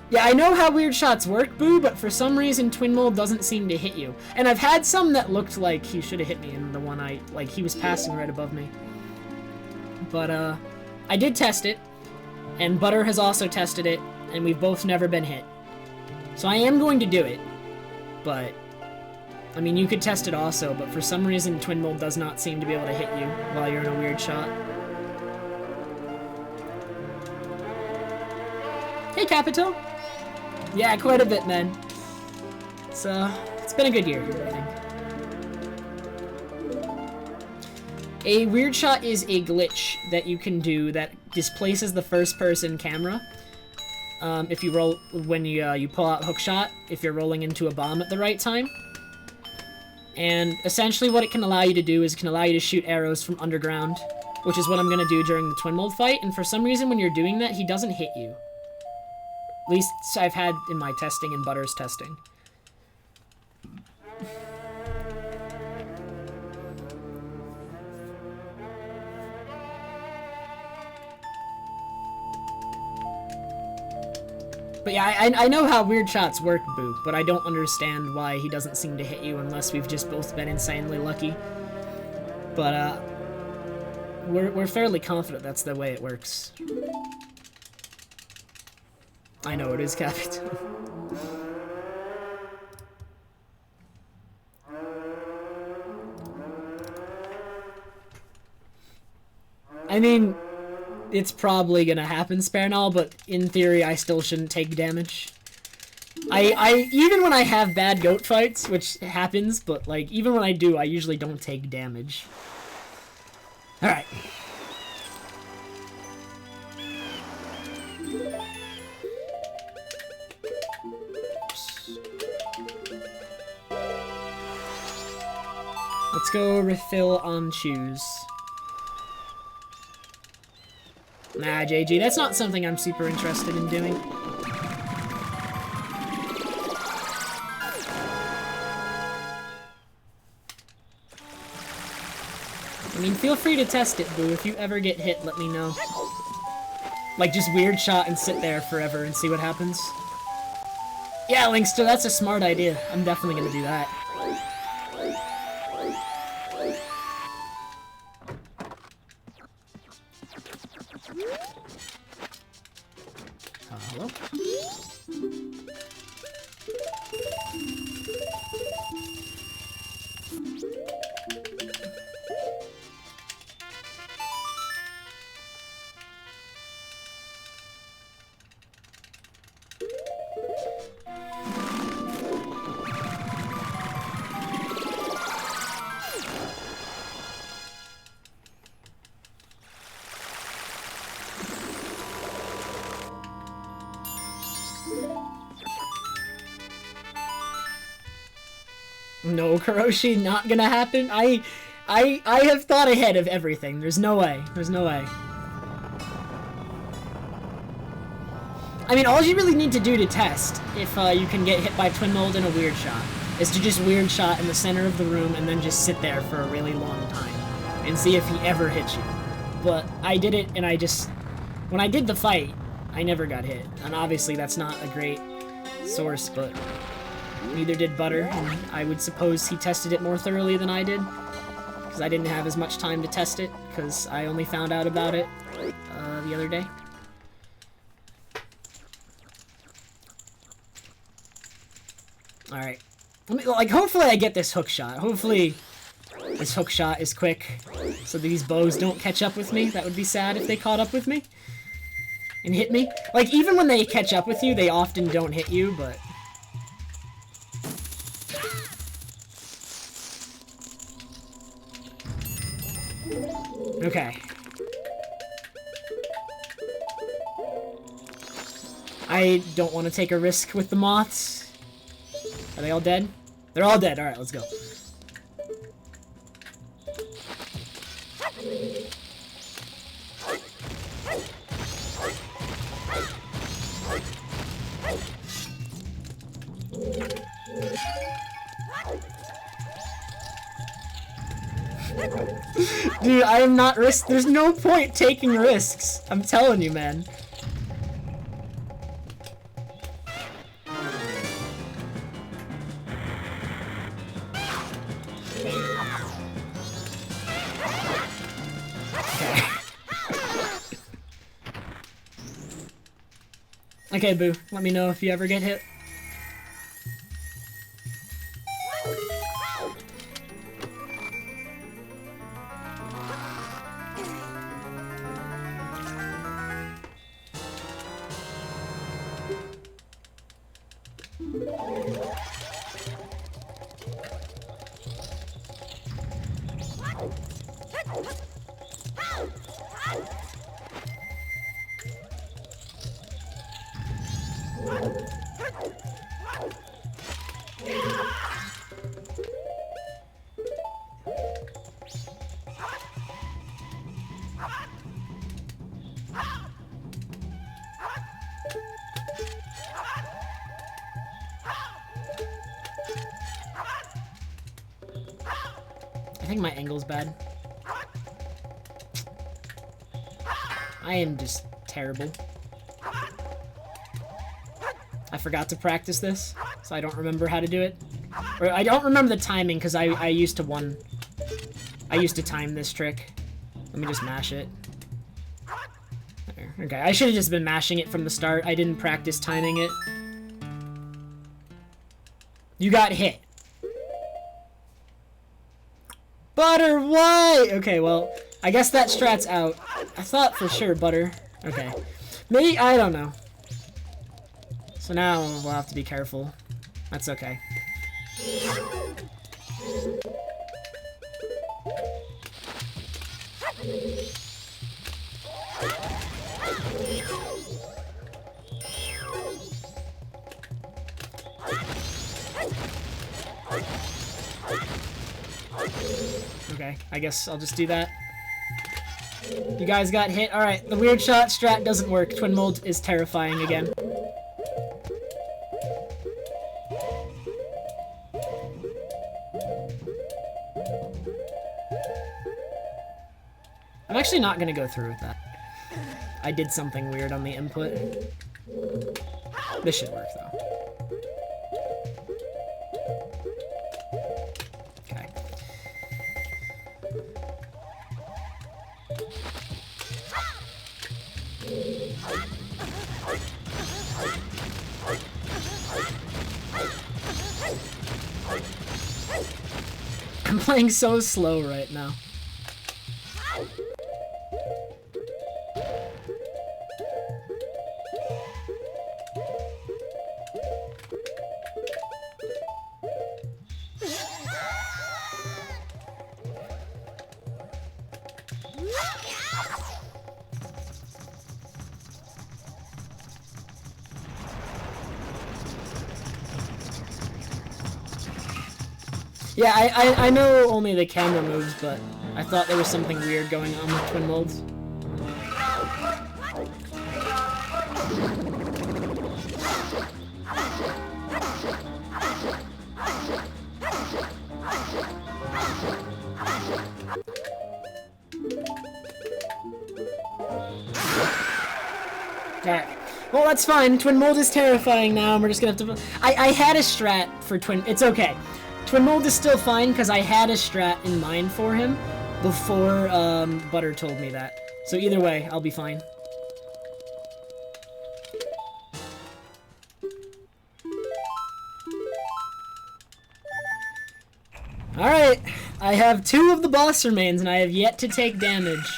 Yeah, I know how weird shots work, Boo, but for some reason Twin Mold doesn't seem to hit you. And I've had some that looked like he should have hit me, and the one like, he was passing right above me. But, I did test it, and Butter has also tested it, and we've both never been hit. So I am going to do it, but, I mean, you could test it also, but for some reason Twin Mold does not seem to be able to hit you while you're in a weird shot. Hey, Capito! Yeah, quite a bit, man. It's been a good year, I think. A weird shot is a glitch that you can do that displaces the first-person camera. If you roll, when you pull out hook shot, if you're rolling into a bomb at the right time. And essentially what it can allow you to do is it can allow you to shoot arrows from underground, which is what I'm gonna do during the Twin Mold fight, and for some reason when you're doing that, he doesn't hit you. At least I've had in my testing and Butter's testing. But yeah, I know how weird shots work, Boo, but I don't understand why he doesn't seem to hit you unless we've just both been insanely lucky. But, we're fairly confident that's the way it works. I know it is, Captain. I mean, it's probably gonna happen, Sparenol, but in theory, I still shouldn't take damage. Even when I have bad goat fights, which happens, but, like, even when I do, I usually don't take damage. Alright. Let's go refill on shoes. Nah, JG, that's not something I'm super interested in doing. I mean, feel free to test it, Boo. If you ever get hit, let me know. Like, just weird shot and sit there forever and see what happens. Yeah, Linkster, that's a smart idea. I'm definitely gonna do that. Hello? No, Kuroshi, not gonna happen. I have thought ahead of everything. There's no way. There's no way. I mean, all you really need to do to test if you can get hit by Twin Mold in a weird shot is to just weird shot in the center of the room and then just sit there for a really long time and see if he ever hits you. But I did it, and when I did the fight, I never got hit. And obviously that's not a great source, but neither did Butter, and I would suppose he tested it more thoroughly than I did, because I didn't have as much time to test it, because I only found out about it the other day. Alright. Like, hopefully I get this hook shot. Hopefully this hook shot is quick so these bows don't catch up with me. That would be sad if they caught up with me and hit me. Like, even when they catch up with you, they often don't hit you, but... Okay. I don't want to take a risk with the moths. Are they all dead? They're all dead. Alright, let's go. Dude, I am not risk. There's no point taking risks. I'm telling you, man. Okay, Boo. Let me know if you ever get hit. I think my angle's bad. I am just terrible. I forgot to practice this, so I don't remember how to do it. Or I don't remember the timing, because I used to time this trick. Let me just mash it. There. Okay, I should have just been mashing it from the start. I didn't practice timing it. You got hit. Butter, why? Okay, well, I guess that strat's out. I thought for sure Butter. Okay. Maybe, I don't know. So now we'll have to be careful. That's okay. Okay, I guess I'll just do that. You guys got hit. Alright, the weird shot strat doesn't work. Twin mold is terrifying again. I'm actually not gonna go through with that. I did something weird on the input. This should work though. Okay. I'm playing so slow right now. Yeah, I know only the camera moves, but I thought there was something weird going on with twin molds. Alright. Well, that's fine. Twin mold is terrifying now, and we're just gonna have to... I had a strat for twin... It's okay. Twin mold is still fine, because I had a strat in mind for him before Butter told me that. So either way, I'll be fine. Alright, I have 2 of the boss remains and I have yet to take damage.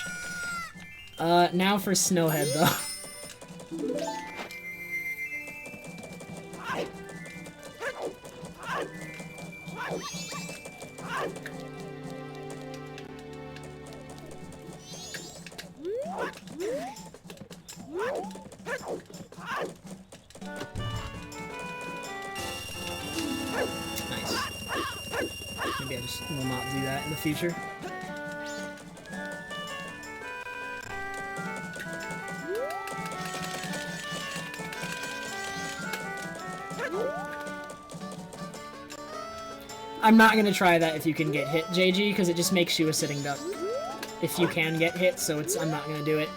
Now for Snowhead though. Nice. Maybe I just will not do that in the future. I'm not gonna try that if you can get hit, JG, because it just makes you a sitting duck. If you can get hit, so I'm not gonna do it.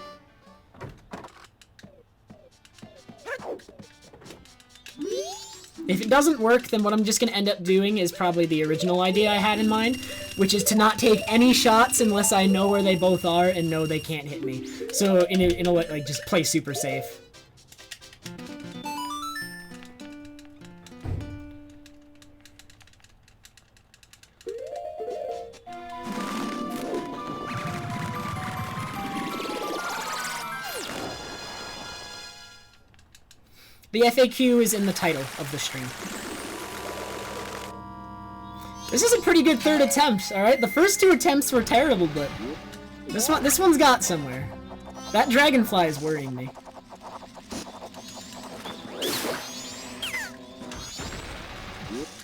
If it doesn't work, then what I'm just gonna end up doing is probably the original idea I had in mind, which is to not take any shots unless I know where they both are and know they can't hit me. So in a way, like, just play super safe. The FAQ is in the title of the stream. This is a pretty good 3rd attempt, alright? The first 2 attempts were terrible, but this one's got somewhere. That dragonfly is worrying me.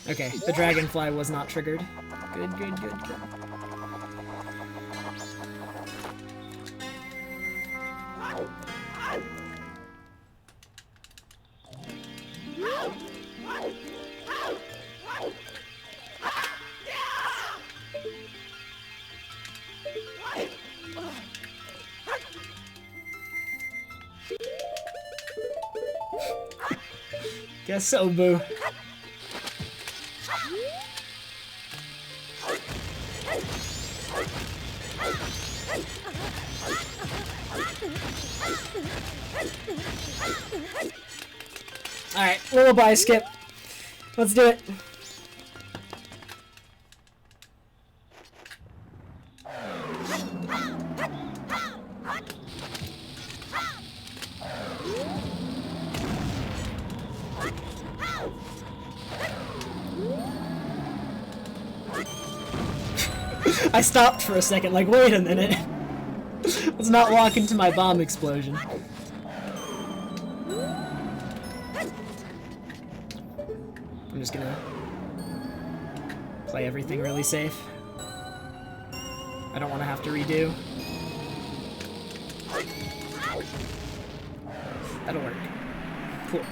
Okay, the dragonfly was not triggered. Good, good, good, good. Guess so, boo. Alright, lullaby skip. Let's do it. I stopped for a second, like, wait a minute. Let's not walk into my bomb explosion. I'm just gonna play everything really safe. I don't want to have to redo. That'll work. Cool.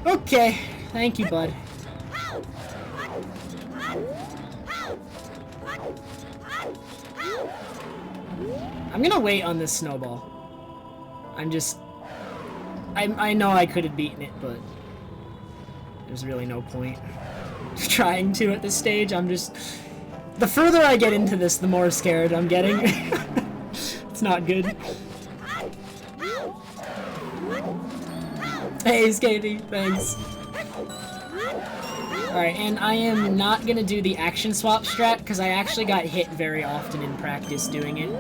Okay, thank you, bud. I'm gonna wait on this snowball. I know I could have beaten it, but there's really no point trying to at this stage. The further I get into this, the more scared I'm getting. It's not good. Hey, Skatey, thanks. Alright, and I am not gonna do the action swap strat, because I actually got hit very often in practice doing it.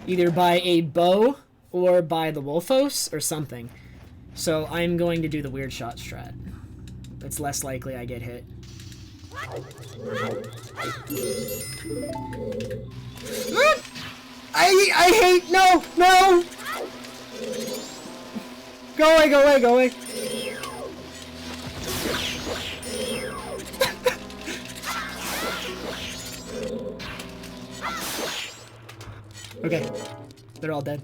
Either by a bow, or by the Wolfos, or something. So I'm going to do the weird shot strat. It's less likely I get hit. I hate, no! Go away, go away, go away. Okay, they're all dead.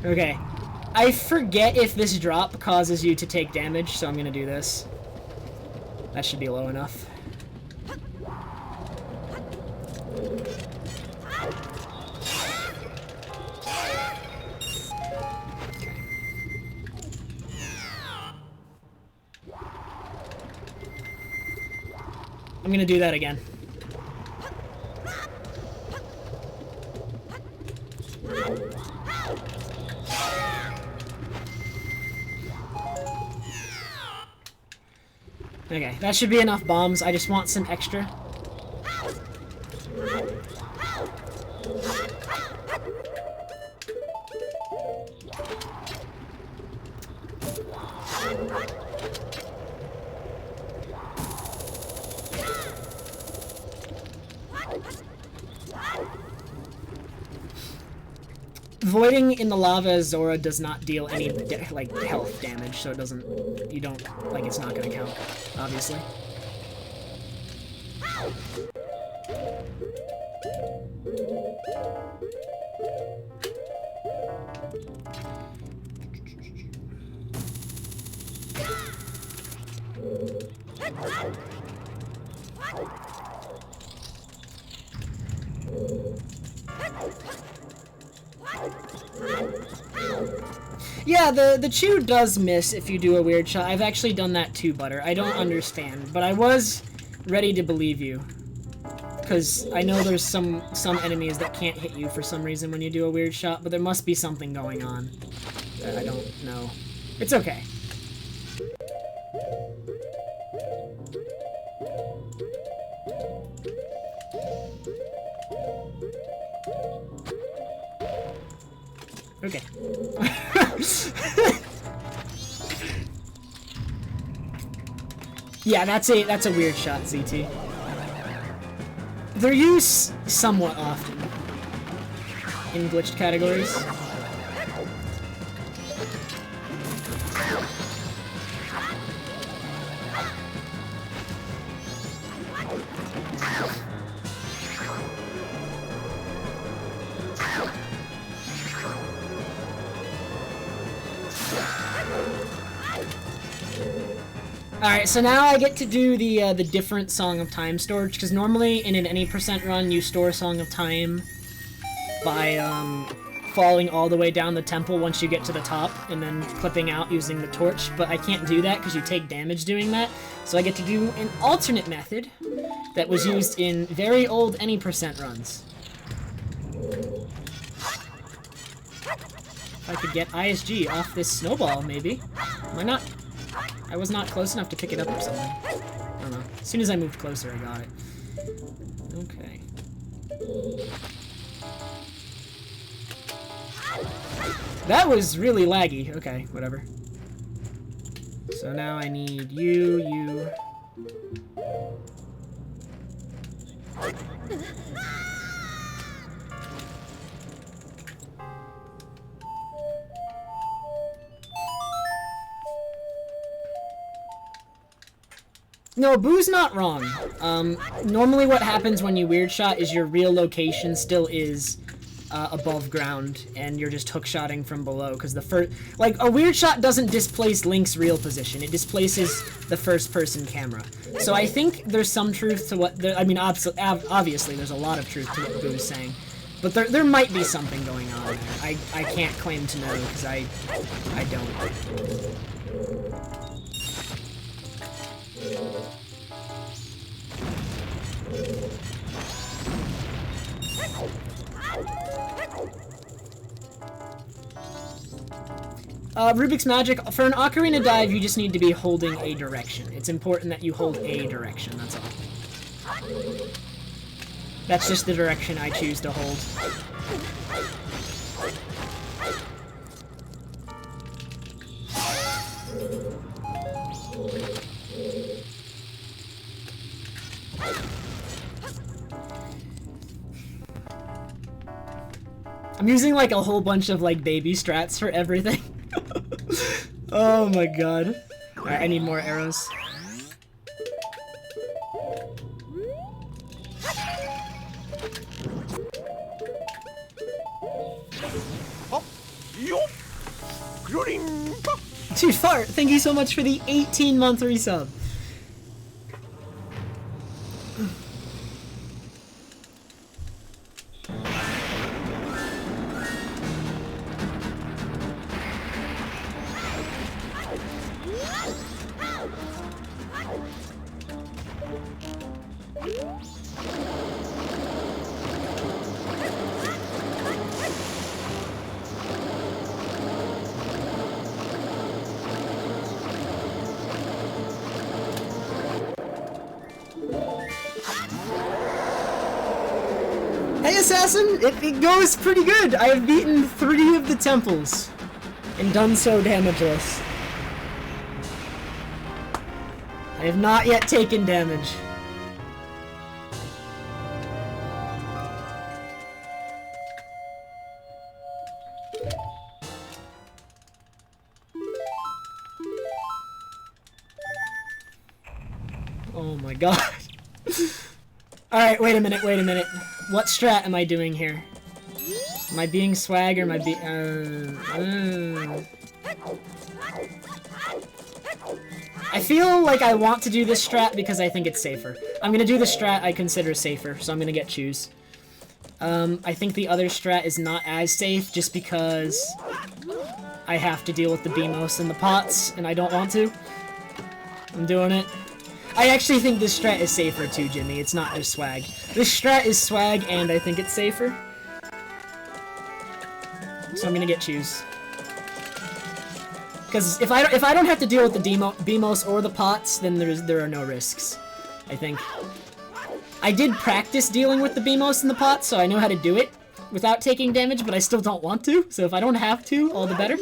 Okay, I forget if this drop causes you to take damage, so I'm gonna do this. That should be low enough. I'm gonna do that again. Okay, that should be enough bombs. I just want some extra. Voiding in the lava Zora does not deal any like health damage, so it doesn't. You don't like it's not gonna count, obviously. Yeah, the chew does miss if you do a weird shot. I've actually done that too, Butter. I don't understand, but I was ready to believe you. Because I know there's some enemies that can't hit you for some reason when you do a weird shot, but there must be something going on that I don't know. It's okay. Okay. Yeah, that's a weird shot, ZT. They're used somewhat often in glitched categories. Alright, so now I get to do the different Song of Time storage, because normally in an any % run you store Song of Time by falling all the way down the temple once you get to the top, and then clipping out using the torch, but I can't do that because you take damage doing that, so I get to do an alternate method that was used in very old any % runs. If I could get ISG off this snowball, maybe. Why not? I was not close enough to pick it up or something. I don't know. As soon as I moved closer, I got it. Okay. That was really laggy. Okay, whatever. So now I need you. No, Boo's not wrong. Normally what happens when you weird shot is your real location still is above ground, and you're just hookshotting from below, because the first... Like, a weird shot doesn't displace Link's real position, it displaces the first-person camera. So I think there's some truth to what... I mean, obviously there's a lot of truth to what Boo's saying, but there might be something going on there. I can't claim to know, because I don't. Rubik's Magic, for an Ocarina dive, you just need to be holding a direction. It's important that you hold a direction, that's all. That's just the direction I choose to hold. I'm using like a whole bunch of like baby strats for everything. Oh my god. Alright, I need more arrows. Dude, Fart, thank you so much for the 18-month resub. Hey Assassin, it goes pretty good. I have beaten 3 of the temples and done so damageless. I have not yet taken damage. Oh my god. Alright, wait a minute. What strat am I doing here? Am I being swag or am I I feel like I want to do this strat because I think it's safer. I'm gonna do the strat I consider safer, so I'm gonna get choose. I think the other strat is not as safe just because I have to deal with the BMOS and the pots, and I don't want to. I'm doing it. I actually think this strat is safer too, Jimmy. It's not just swag. This strat is swag, and I think it's safer. So I'm gonna get choose. Because if I don't have to deal with the BMOS or the pots, then there are no risks. I think. I did practice dealing with the BMOS and the pots, so I know how to do it without taking damage, but I still don't want to. So if I don't have to, all the better.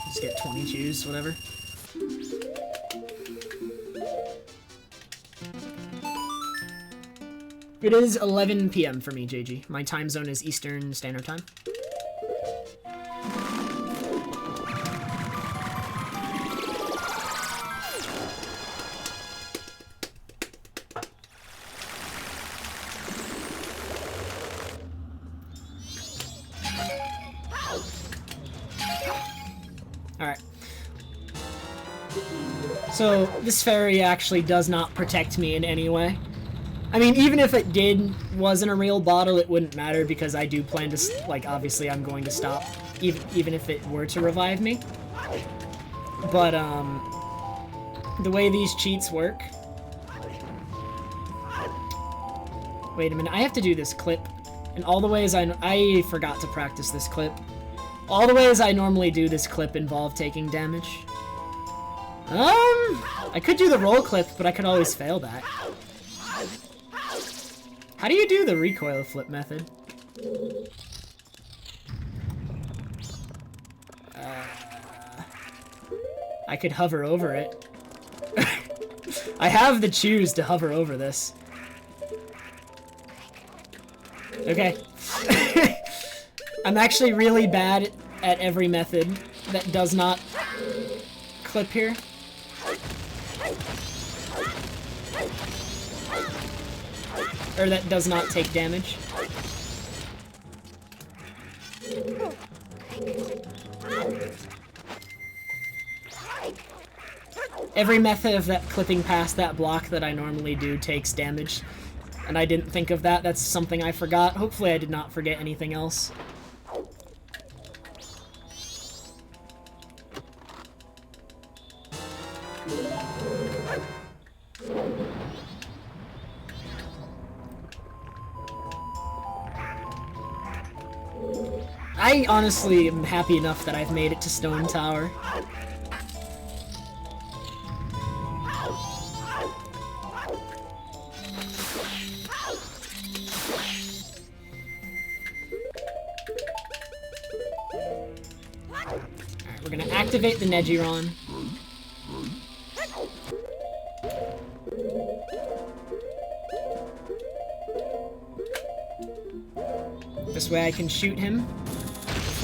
Just get 20 choose, whatever. It is 11 PM for me, JG. My time zone is Eastern Standard Time. Alright. So, this fairy actually does not protect me in any way. I mean, even if it wasn't a real bottle, it wouldn't matter because I do plan to, like, obviously I'm going to stop, even if it were to revive me. But, the way these cheats work... Wait a minute, I have to do this clip. And all the ways I forgot to practice this clip. All the ways I normally do this clip involve taking damage. I could do the roll clip, but I could always fail that. How do you do the recoil flip method? I could hover over it. I have the choose to hover over this. Okay. I'm actually really bad at every method that does not clip here. Or that does not take damage. Every method of that clipping past that block that I normally do takes damage. And I didn't think of that. That's something I forgot. Hopefully I did not forget anything else. I honestly am happy enough that I've made it to Stone Tower. Alright, we're gonna activate the Nejiron. This way I can shoot him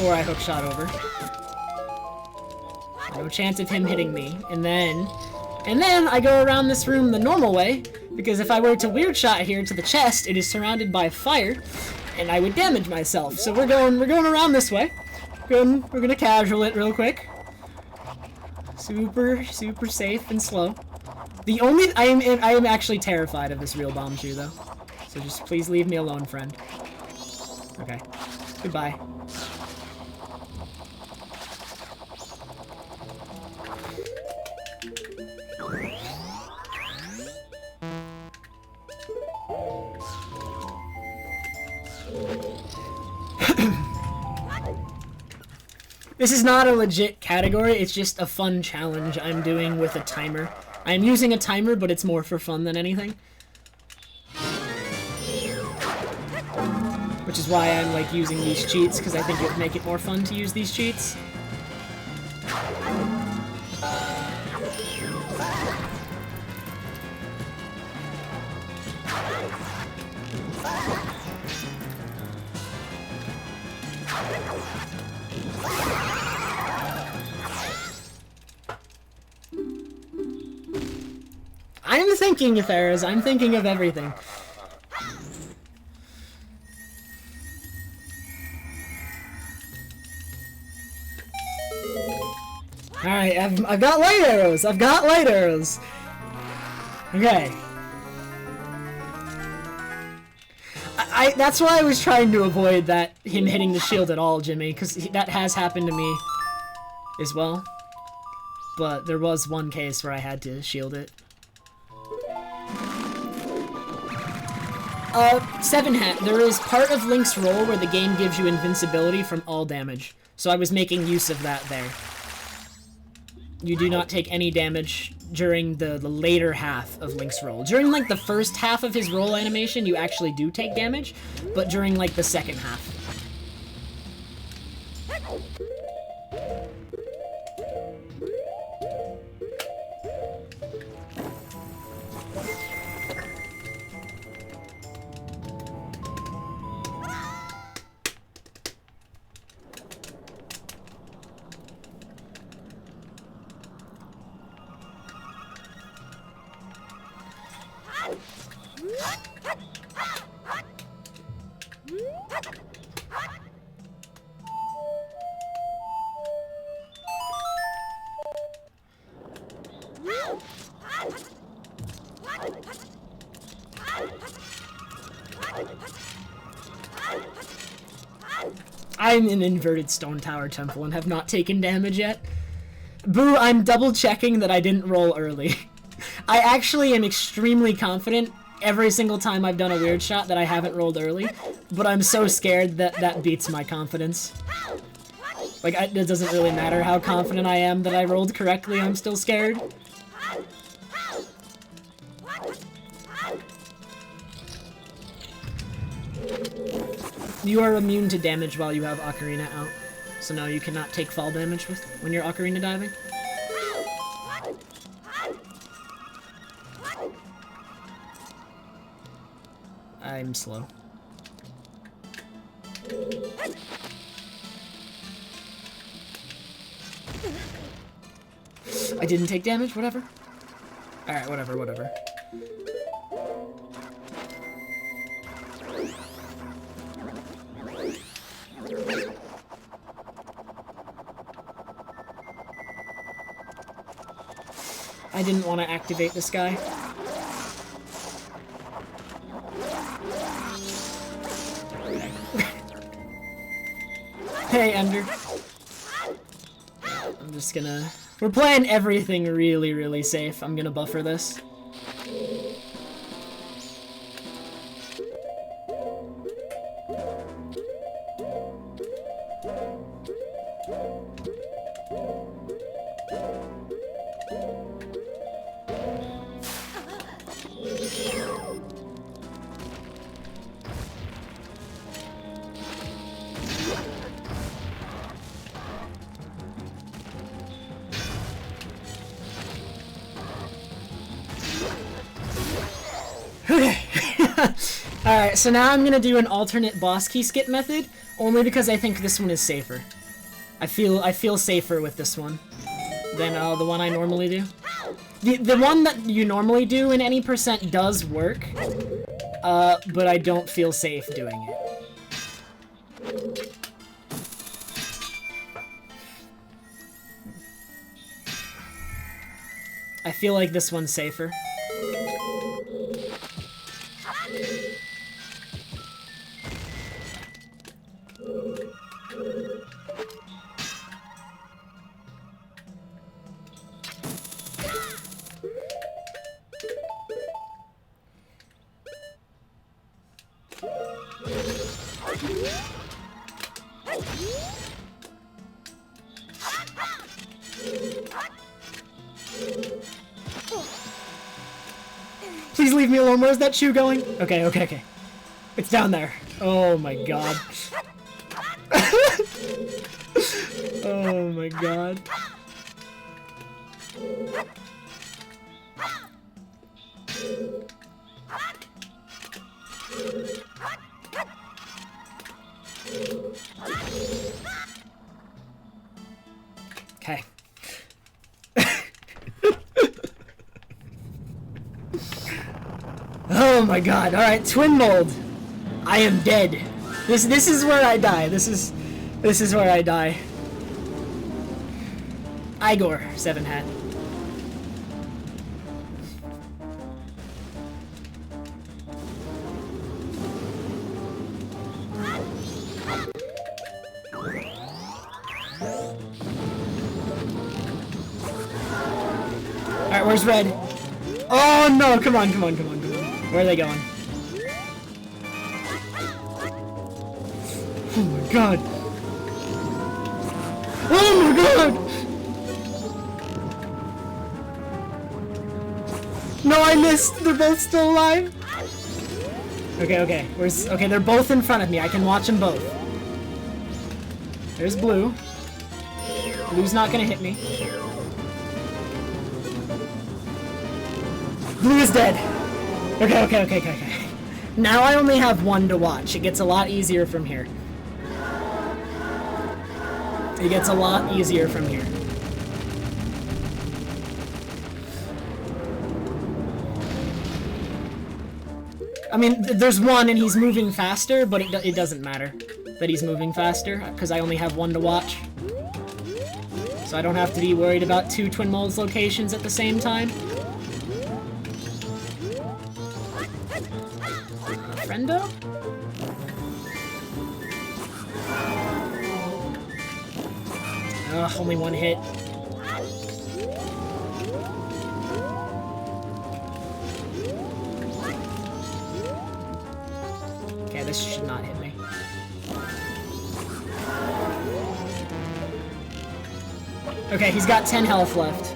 before I hookshot over. No chance of him hitting me. And then I go around this room the normal way Because if I were to weird shot here to the chest, it is surrounded by fire, and I would damage myself. So we're going around this way. We're gonna casual it real quick. Super safe and slow. I am actually terrified of this real bomb shoe though. So just please leave me alone, friend. Okay. Goodbye. This is not a legit category, it's just a fun challenge I'm doing with a timer. I'm using a timer, but it's more for fun than anything. Which is why I'm like using these cheats, because I think it would make it more fun to use these cheats. I'm thinking, Ferris. I'm thinking of everything. Alright, I've got light arrows! I've got light arrows! Okay. That's why I was trying to avoid him hitting the shield at all, Jimmy, because that has happened to me as well. But there was one case where I had to shield it. 7 hat. There is part of Link's roll where the game gives you invincibility from all damage. So I was making use of that there. You do not take any damage during the later half of Link's roll. During, like, the first half of his roll animation, you actually do take damage, but during, like, the second half. I'm in inverted stone tower temple and have not taken damage yet. Boo, I'm double checking that I didn't roll early. I actually am extremely confident every single time I've done a weird shot that I haven't rolled early, but I'm so scared that beats my confidence. Like, it doesn't really matter how confident I am that I rolled correctly, I'm still scared. You are immune to damage while you have Ocarina out. So no, you cannot take fall damage when you're Ocarina diving. I'm slow. I didn't take damage, whatever. Alright, whatever. I didn't want to activate this guy. Okay. Hey, Ender. I'm just gonna... We're playing everything really, really safe. I'm gonna buffer this. Okay. Alright, so now I'm gonna do an alternate boss key skip method, only because I think this one is safer. I feel safer with this one than the one I normally do. The one that you normally do in any percent does work, but I don't feel safe doing it. I feel like this one's safer. Please leave me alone. Where's that shoe going? Okay, okay, okay. It's down there. Oh my god. Oh my god. Okay. Oh my god. Alright, twin mold. I am dead. This is where I die. This is where I die. Igor, 7 hat. Alright, where's red? Oh no, come on, come on, come on, come on. Where are they going? Oh my god. Oh my god! No, I missed! They're both still alive! Okay, okay. Okay, they're both in front of me. I can watch them both. There's blue. Blue's not gonna hit me. Blue is dead. Okay, okay, okay, okay, okay. Now I only have one to watch. It gets a lot easier from here. It gets a lot easier from here. I mean, there's one and he's moving faster, but it doesn't matter that he's moving faster, because I only have one to watch. So I don't have to be worried about 2 twin molds locations at the same time. Friendo? Ugh, only one hit. Okay, this should not hit me. Okay, he's got 10 health left.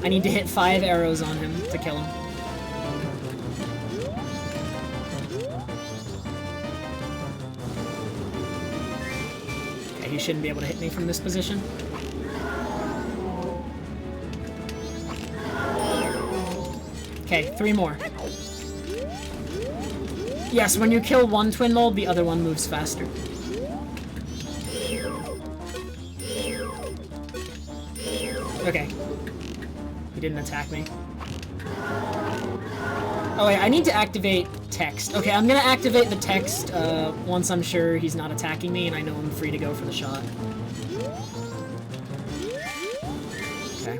I need to hit 5 arrows on him to kill him. Okay, he shouldn't be able to hit me from this position. Okay, 3 more. Yes, when you kill one twin mold, the other one moves faster. Okay. He didn't attack me. Oh wait, I need to activate text. Okay, I'm gonna activate the text once I'm sure he's not attacking me and I know I'm free to go for the shot. Okay.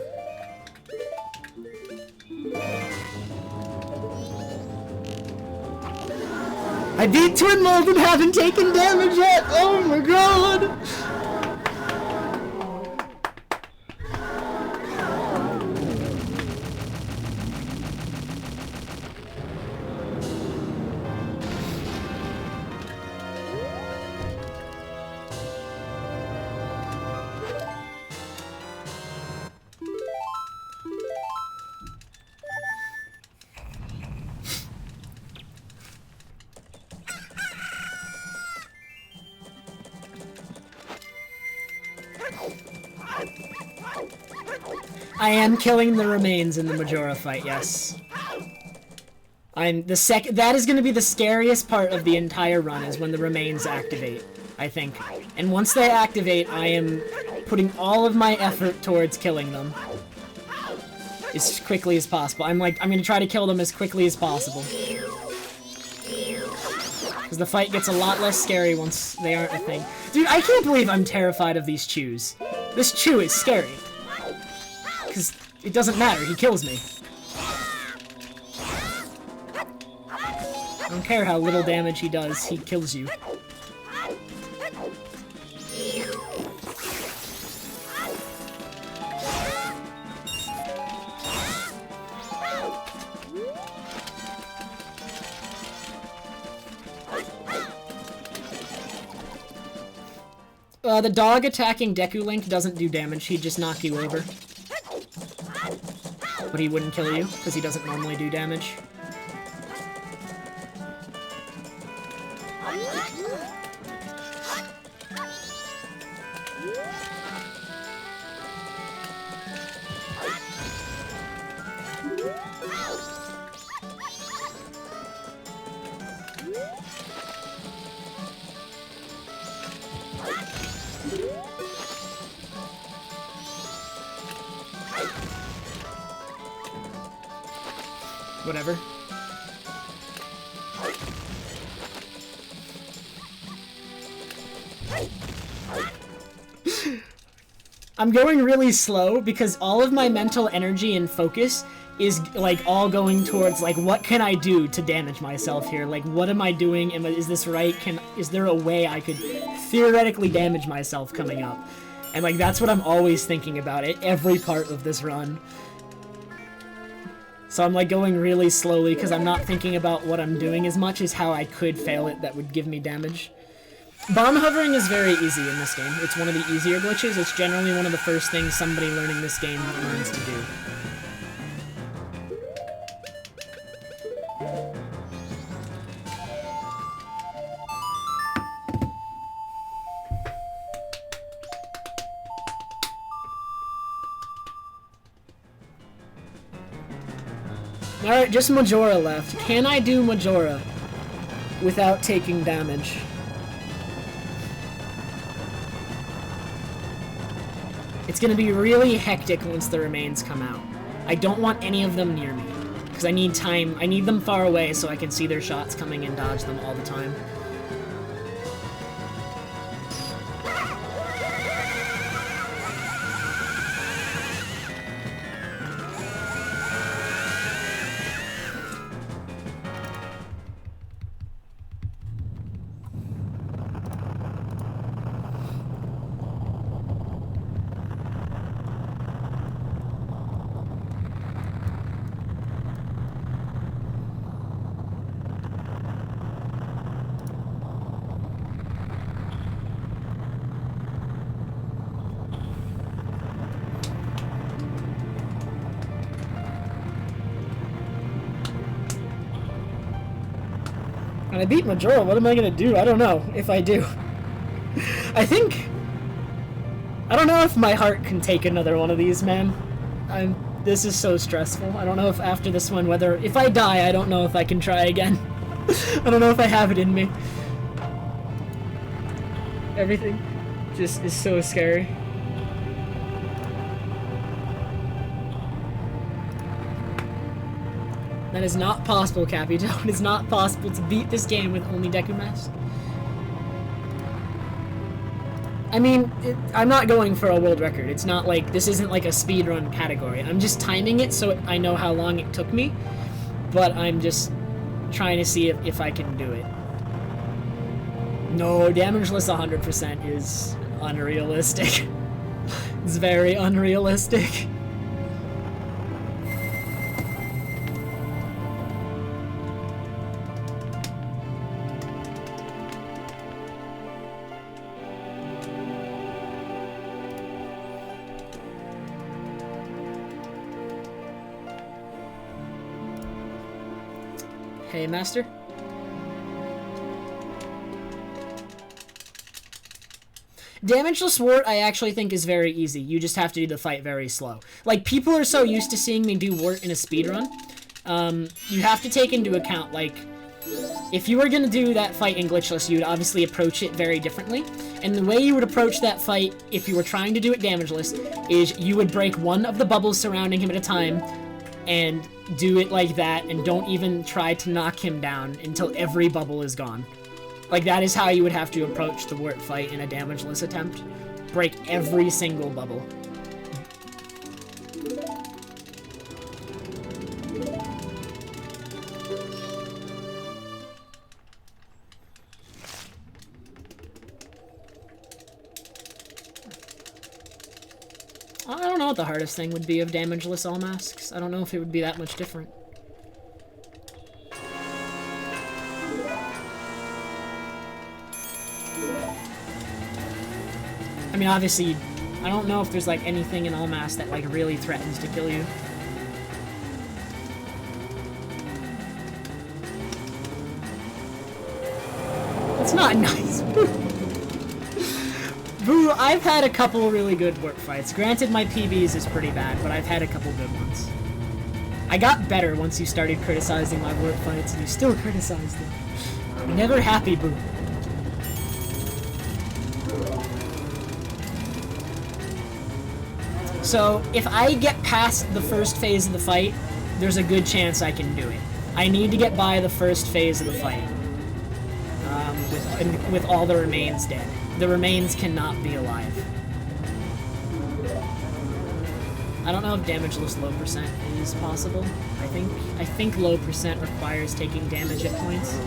I beat twin mold and haven't taken damage yet! Oh my god! I am killing the remains in the Majora fight, yes. That is gonna be the scariest part of the entire run, is when the remains activate, I think. And once they activate, I am putting all of my effort towards killing them. as quickly as possible. I'm gonna try to kill them as quickly as possible. Because the fight gets a lot less scary once they aren't a thing. Dude, I can't believe I'm terrified of these chews. This chew is scary. Because it doesn't matter, he kills me. I don't care how little damage he does, he kills you. The dog attacking Deku Link doesn't do damage, he'd just knock you over. But he wouldn't kill you, because he doesn't normally do damage. Whatever. I'm going really slow because all of my mental energy and focus is like all going towards like what can I do to damage myself here? Like what am I doing? Is this right? Is there a way I could theoretically damage myself coming up? And like that's what I'm always thinking about at every part of this run. So I'm like going really slowly because I'm not thinking about what I'm doing as much as how I could fail it that would give me damage. Bomb hovering is very easy in this game. It's one of the easier glitches. It's generally one of the first things somebody learning this game learns to do. Alright, just Majora left. Can I do Majora without taking damage? It's gonna be really hectic once the remains come out. I don't want any of them near me, because I need time. I need them far away so I can see their shots coming and dodge them all the time. When I beat Majora, what am I gonna do? I don't know if I do. I don't know if my heart can take another one of these, man. This is so stressful. I don't know if after this one, if I die, I don't know if I can try again. I don't know if I have it in me. Everything just is so scary. That is not possible, Capito. It is not possible to beat this game with only Deku Mask. I mean, I'm not going for a world record. It's not like, this isn't like a speedrun category. I'm just timing it so I know how long it took me, but I'm just trying to see if I can do it. No, damageless 100% is unrealistic. It's very unrealistic. Hey, Master. Damageless Wart I actually think is very easy. You just have to do the fight very slow. Like, people are so used to seeing me do Wart in a speedrun. You have to take into account, like, if you were going to do that fight in Glitchless, you would obviously approach it very differently. And the way you would approach that fight, if you were trying to do it damageless, is you would break one of the bubbles surrounding him at a time, and do it like that, and don't even try to knock him down until every bubble is gone. Like, that is how you would have to approach the wart fight in a damageless attempt. Break every single bubble. I don't know what the hardest thing would be of damageless all masks. I don't know if it would be that much different. I mean, obviously, I don't know if there's, like, anything in all masks that, like, really threatens to kill you. It's not nice. Boo, I've had a couple really good wart fights. Granted, my PBs is pretty bad, but I've had a couple good ones. I got better once you started criticizing my wart fights, and you still criticize them. I'm never happy, Boo. So, if I get past the first phase of the fight, there's a good chance I can do it. I need to get by the first phase of the fight. With all the remains dead. The remains cannot be alive. I don't know if damageless low percent is possible. I think low percent requires taking damage at points.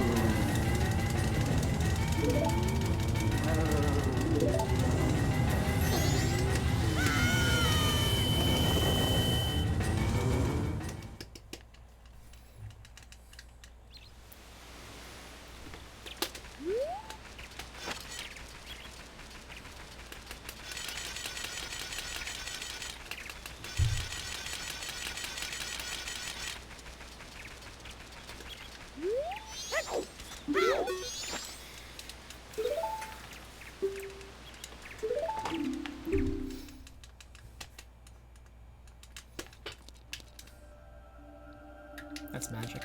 That's magic.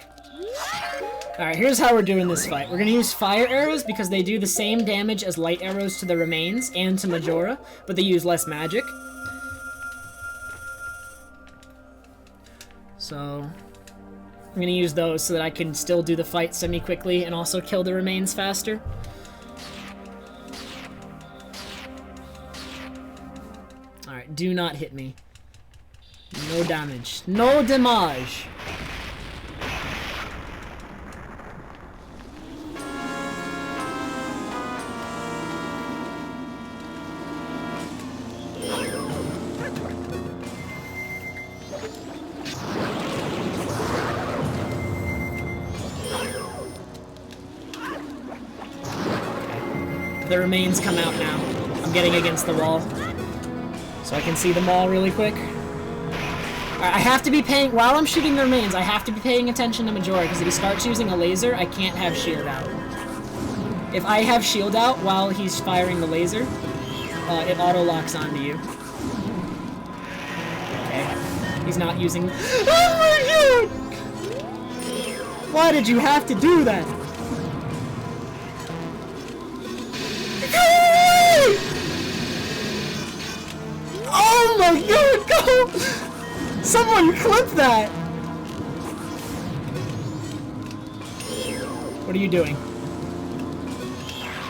Alright, here's how we're doing this fight. We're gonna use fire arrows because they do the same damage as light arrows to the remains and to Majora, but they use less magic. So, I'm gonna use those so that I can still do the fight semi-quickly and also kill the remains faster. Alright, do not hit me. No damage. No damage! The remains come out now. I'm getting against the wall, so I can see them all really quick. Alright, I have to be paying, while I'm shooting the remains, I have to be paying attention to Majora, because if he starts using a laser, I can't have shield out. If I have shield out while he's firing the laser, it auto-locks onto you. Okay. He's not using... Oh my god! Why did you have to do that? Oh my god, go! Someone clip that! What are you doing?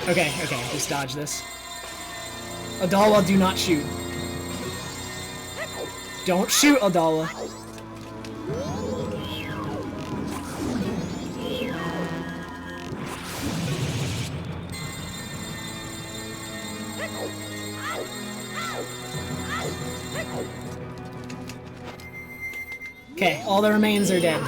Okay, just dodge this. Adala, do not shoot. Don't shoot, Adala. Okay, all the remains are dead.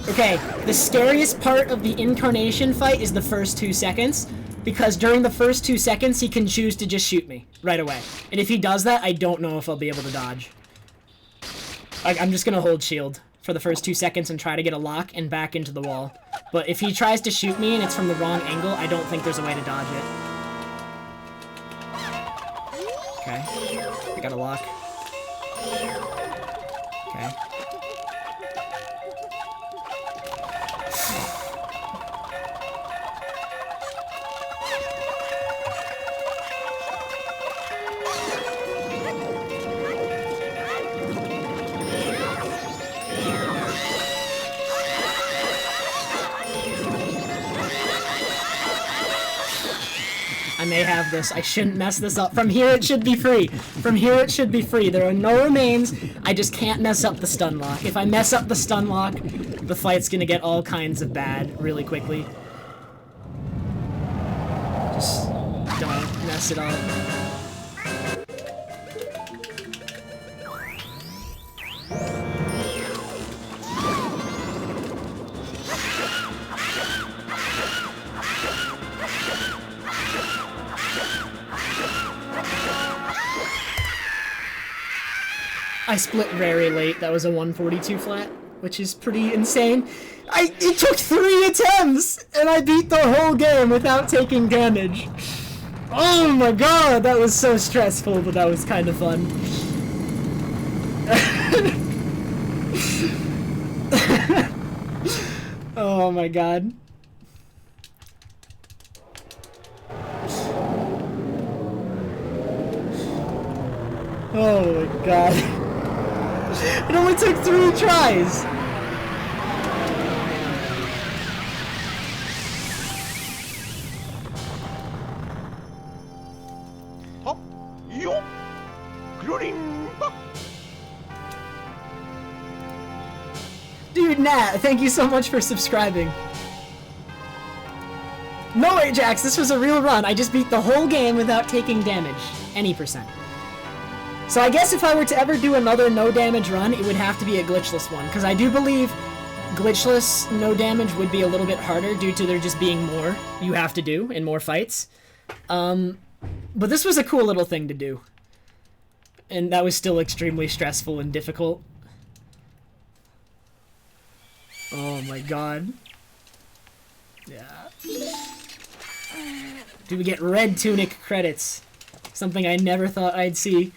Okay, the scariest part of the incarnation fight is the first 2 seconds, because during the first 2 seconds he can choose to just shoot me right away. And if he does that, I don't know if I'll be able to dodge. I'm just gonna hold shield for the first 2 seconds and try to get a lock and back into the wall. But if he tries to shoot me and it's from the wrong angle, I don't think there's a way to dodge it. Okay, I got a lock. Okay. when they have this. I shouldn't mess this up. From here, it should be free. From here, it should be free. There are no remains. I just can't mess up the stun lock. If I mess up the stun lock, the fight's gonna get all kinds of bad really quickly. Just don't mess it up. I split very late. That was a 142 flat, which is pretty insane. It took 3 attempts, and I beat the whole game without taking damage. Oh my god, that was so stressful, but that was kind of fun. Oh my god. Oh my god. It only took 3 tries! Dude, Nat, thank you so much for subscribing. No, Ajax, this was a real run. I just beat the whole game without taking damage. Any percent. So I guess if I were to ever do another no damage run, it would have to be a glitchless one, because I do believe glitchless no damage would be a little bit harder due to there just being more you have to do in more fights. But this was a cool little thing to do. And that was still extremely stressful and difficult. Oh my god. Yeah. Do we get red tunic credits? Something I never thought I'd see.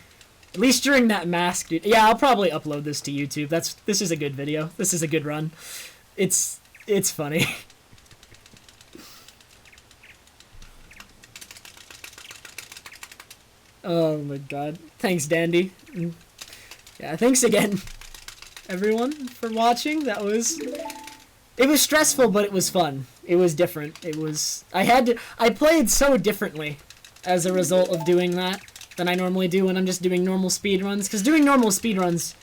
At least during that mask, dude. Yeah, I'll probably upload this to YouTube. This is a good video. This is a good run. It's funny. Oh my god. Thanks, Dandy. Yeah, thanks again, everyone, for watching. It was stressful, but it was fun. It was different. I played so differently as a result of doing that than I normally do when I'm just doing normal speedruns. Because doing normal speedruns,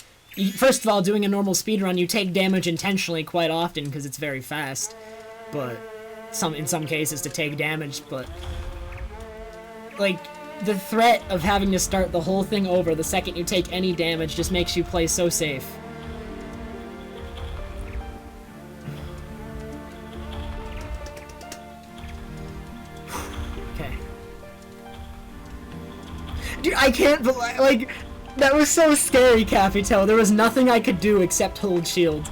first of all, doing a normal speedrun, you take damage intentionally quite often because it's very fast. But in some cases to take damage, but like the threat of having to start the whole thing over the second you take any damage just makes you play so safe. Dude, I can't believe, like, that was so scary, Capito. There was nothing I could do except hold shield.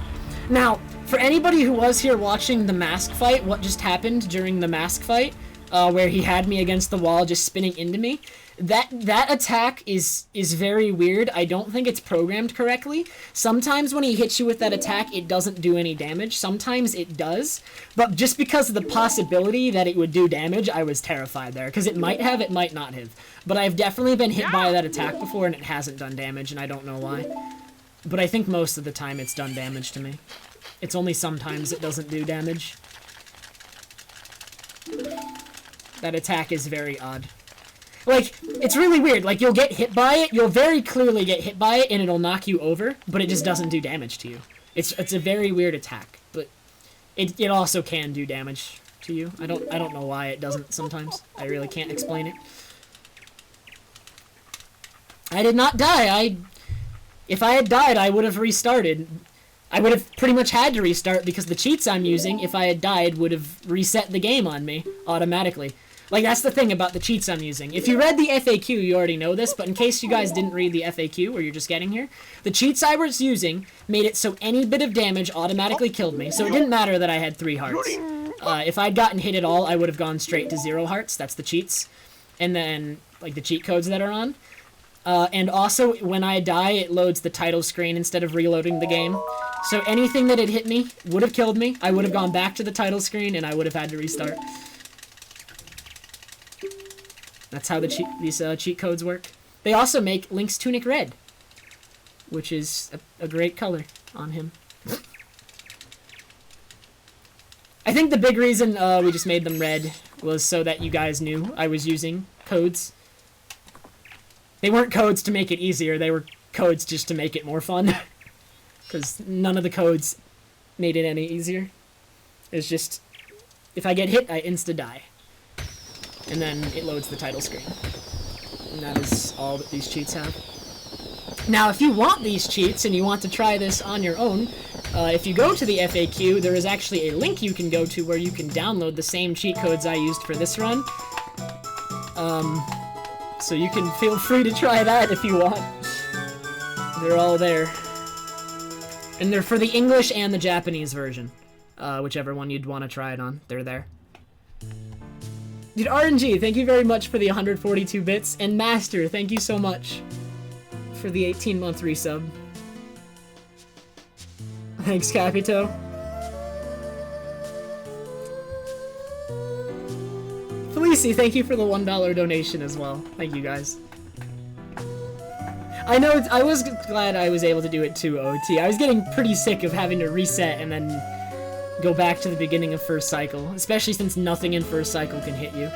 Now, for anybody who was here watching the mask fight, what just happened during the mask fight, where he had me against the wall just spinning into me, that attack is very weird. I don't think it's programmed correctly. Sometimes when he hits you with that attack, it doesn't do any damage. Sometimes it does. But just because of the possibility that it would do damage, I was terrified there. Because it might have, it might not have. But I've definitely been hit by that attack before, and it hasn't done damage, and I don't know why. But I think most of the time it's done damage to me. It's only sometimes it doesn't do damage. That attack is very odd. Like, it's really weird. Like, you'll get hit by it, you'll very clearly get hit by it, and it'll knock you over, but it just doesn't do damage to you. It's a very weird attack, but it also can do damage to you. I don't know why it doesn't sometimes. I really can't explain it. I did not die. If I had died, I would have restarted. I would have pretty much had to restart because the cheats I'm using, if I had died, would have reset the game on me automatically. Like, that's the thing about the cheats I'm using. If you read the FAQ, you already know this, but in case you guys didn't read the FAQ, or you're just getting here, the cheats I was using made it so any bit of damage automatically killed me, so it didn't matter that I had 3 hearts. If I'd gotten hit at all, I would have gone straight to 0 hearts. That's the cheats. And then, like, the cheat codes that are on. And also, when I die, it loads the title screen instead of reloading the game. So anything that had hit me would have killed me. I would have gone back to the title screen, and I would have had to restart. That's how these cheat codes work. They also make Link's tunic red, which is a great color on him. I think the big reason we just made them red was so that you guys knew I was using codes. They weren't codes to make it easier, they were codes just to make it more fun. Because none of the codes made it any easier. It's just, if I get hit, I insta-die. And then it loads the title screen. And that is all that these cheats have. Now, if you want these cheats and you want to try this on your own, if you go to the FAQ, there is actually a link you can go to where you can download the same cheat codes I used for this run. So you can feel free to try that if you want. They're all there. And they're for the English and the Japanese version. Whichever one you'd want to try it on. They're there. Dude, RNG, thank you very much for the 142 bits. And Master, thank you so much for the 18-month resub. Thanks, Capito. Felici, thank you for the $1 donation as well. Thank you, guys. I know, I was glad I was able to do it too, OT. I was getting pretty sick of having to reset and then go back to the beginning of first cycle, especially since nothing in first cycle can hit you.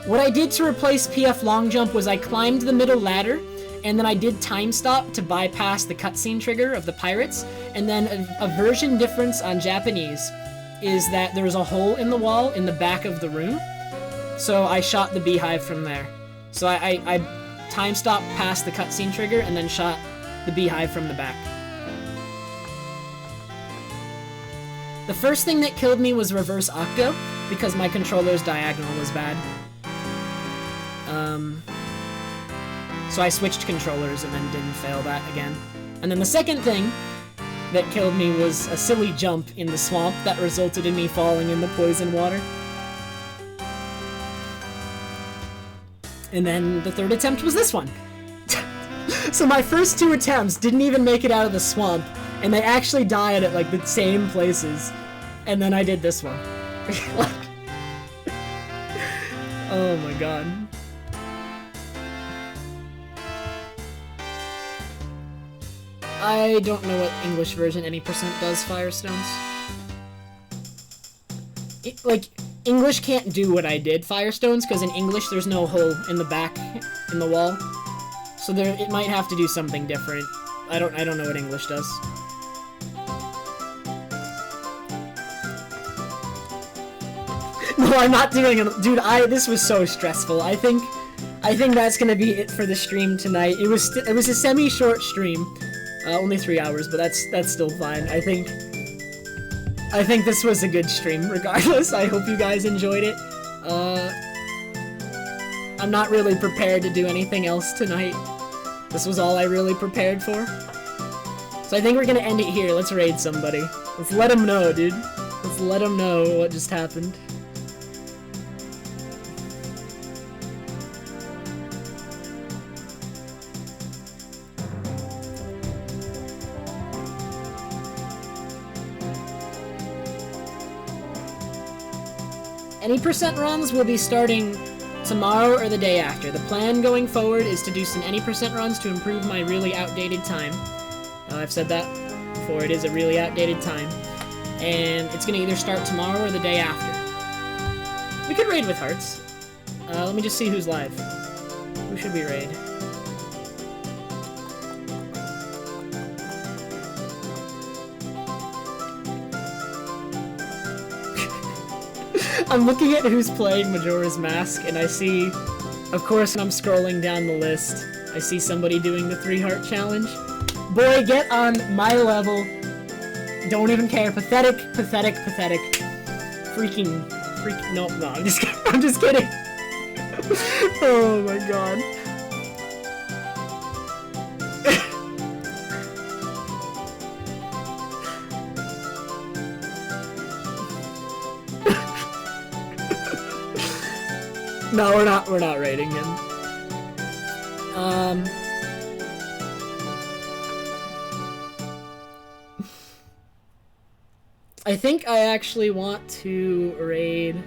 What I did to replace PF long jump was I climbed the middle ladder, and then I did time stop to bypass the cutscene trigger of the pirates, and then a version difference on Japanese is that there was a hole in the wall in the back of the room, so I shot the beehive from there. So I time stop past the cutscene trigger and then shot the beehive from the back. The first thing that killed me was reverse octo, because my controller's diagonal was bad. So I switched controllers and then didn't fail that again. And then the second thing that killed me was a silly jump in the swamp that resulted in me falling in the poison water. And then the third attempt was this one. So my first two attempts didn't even make it out of the swamp, and they actually died at like the same places. And then I did this one. Oh my god. I don't know what English version any percent does Firestones. Like, English can't do what I did Firestones, because in English there's no hole in the back in the wall. So there, it might have to do something different. I don't know what English does. No, I'm not doing it. Dude, this was so stressful. I think that's gonna be it for the stream tonight. It was a semi-short stream. Only 3 hours, but that's still fine. I think this was a good stream, regardless. I hope you guys enjoyed it. I'm not really prepared to do anything else tonight. This was all I really prepared for. So I think we're gonna end it here. Let's raid somebody. Let's let them know, dude. Let's let them know what just happened. Any percent runs will be starting tomorrow or the day after. The plan going forward is to do some any percent runs to improve my really outdated time. I've said that before, it is a really outdated time. And it's gonna either start tomorrow or the day after. We could raid with hearts. Let me just see who's live. Who should we raid? I'm looking at who's playing Majora's Mask, and I see, of course, when I'm scrolling down the list, I see somebody doing the 3-heart challenge. Boy, get on my level. Don't even care. Pathetic, pathetic, pathetic. Freaking, no, I'm just kidding. I'm just kidding. Oh my god. No, we're not raiding him. I think I actually want to raid...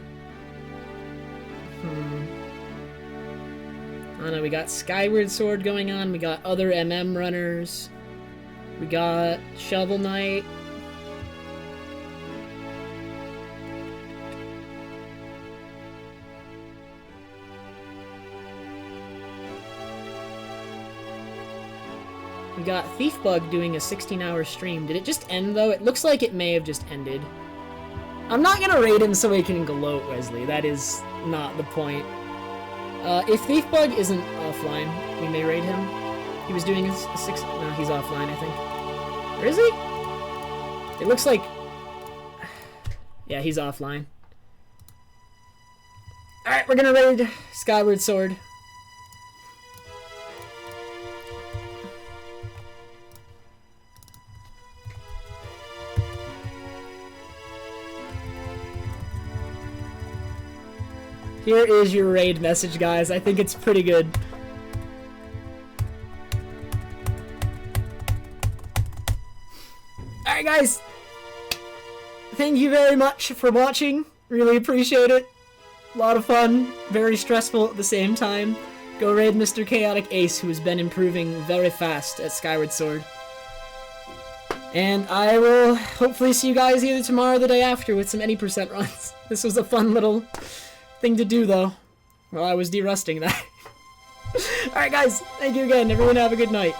I don't know, we got Skyward Sword going on, we got other MM runners, we got Shovel Knight. We got Thiefbug doing a 16-hour stream. Did it just end, though? It looks like it may have just ended. I'm not gonna raid him so he can gloat, Wesley. That is not the point. If Thiefbug isn't offline, we may raid him. He was doing a 6... No, he's offline, I think. Or is he? It looks like... Yeah, he's offline. Alright, we're gonna raid Skyward Sword. Here is your raid message, guys. I think it's pretty good. Alright, guys. Thank you very much for watching. Really appreciate it. A lot of fun. Very stressful at the same time. Go raid Mr. Chaotic Ace, who has been improving very fast at Skyward Sword. And I will hopefully see you guys either tomorrow or the day after with some any percent runs. This was a fun little thing to do, though, while I was derusting that. Alright, guys. Thank you again. Everyone have a good night.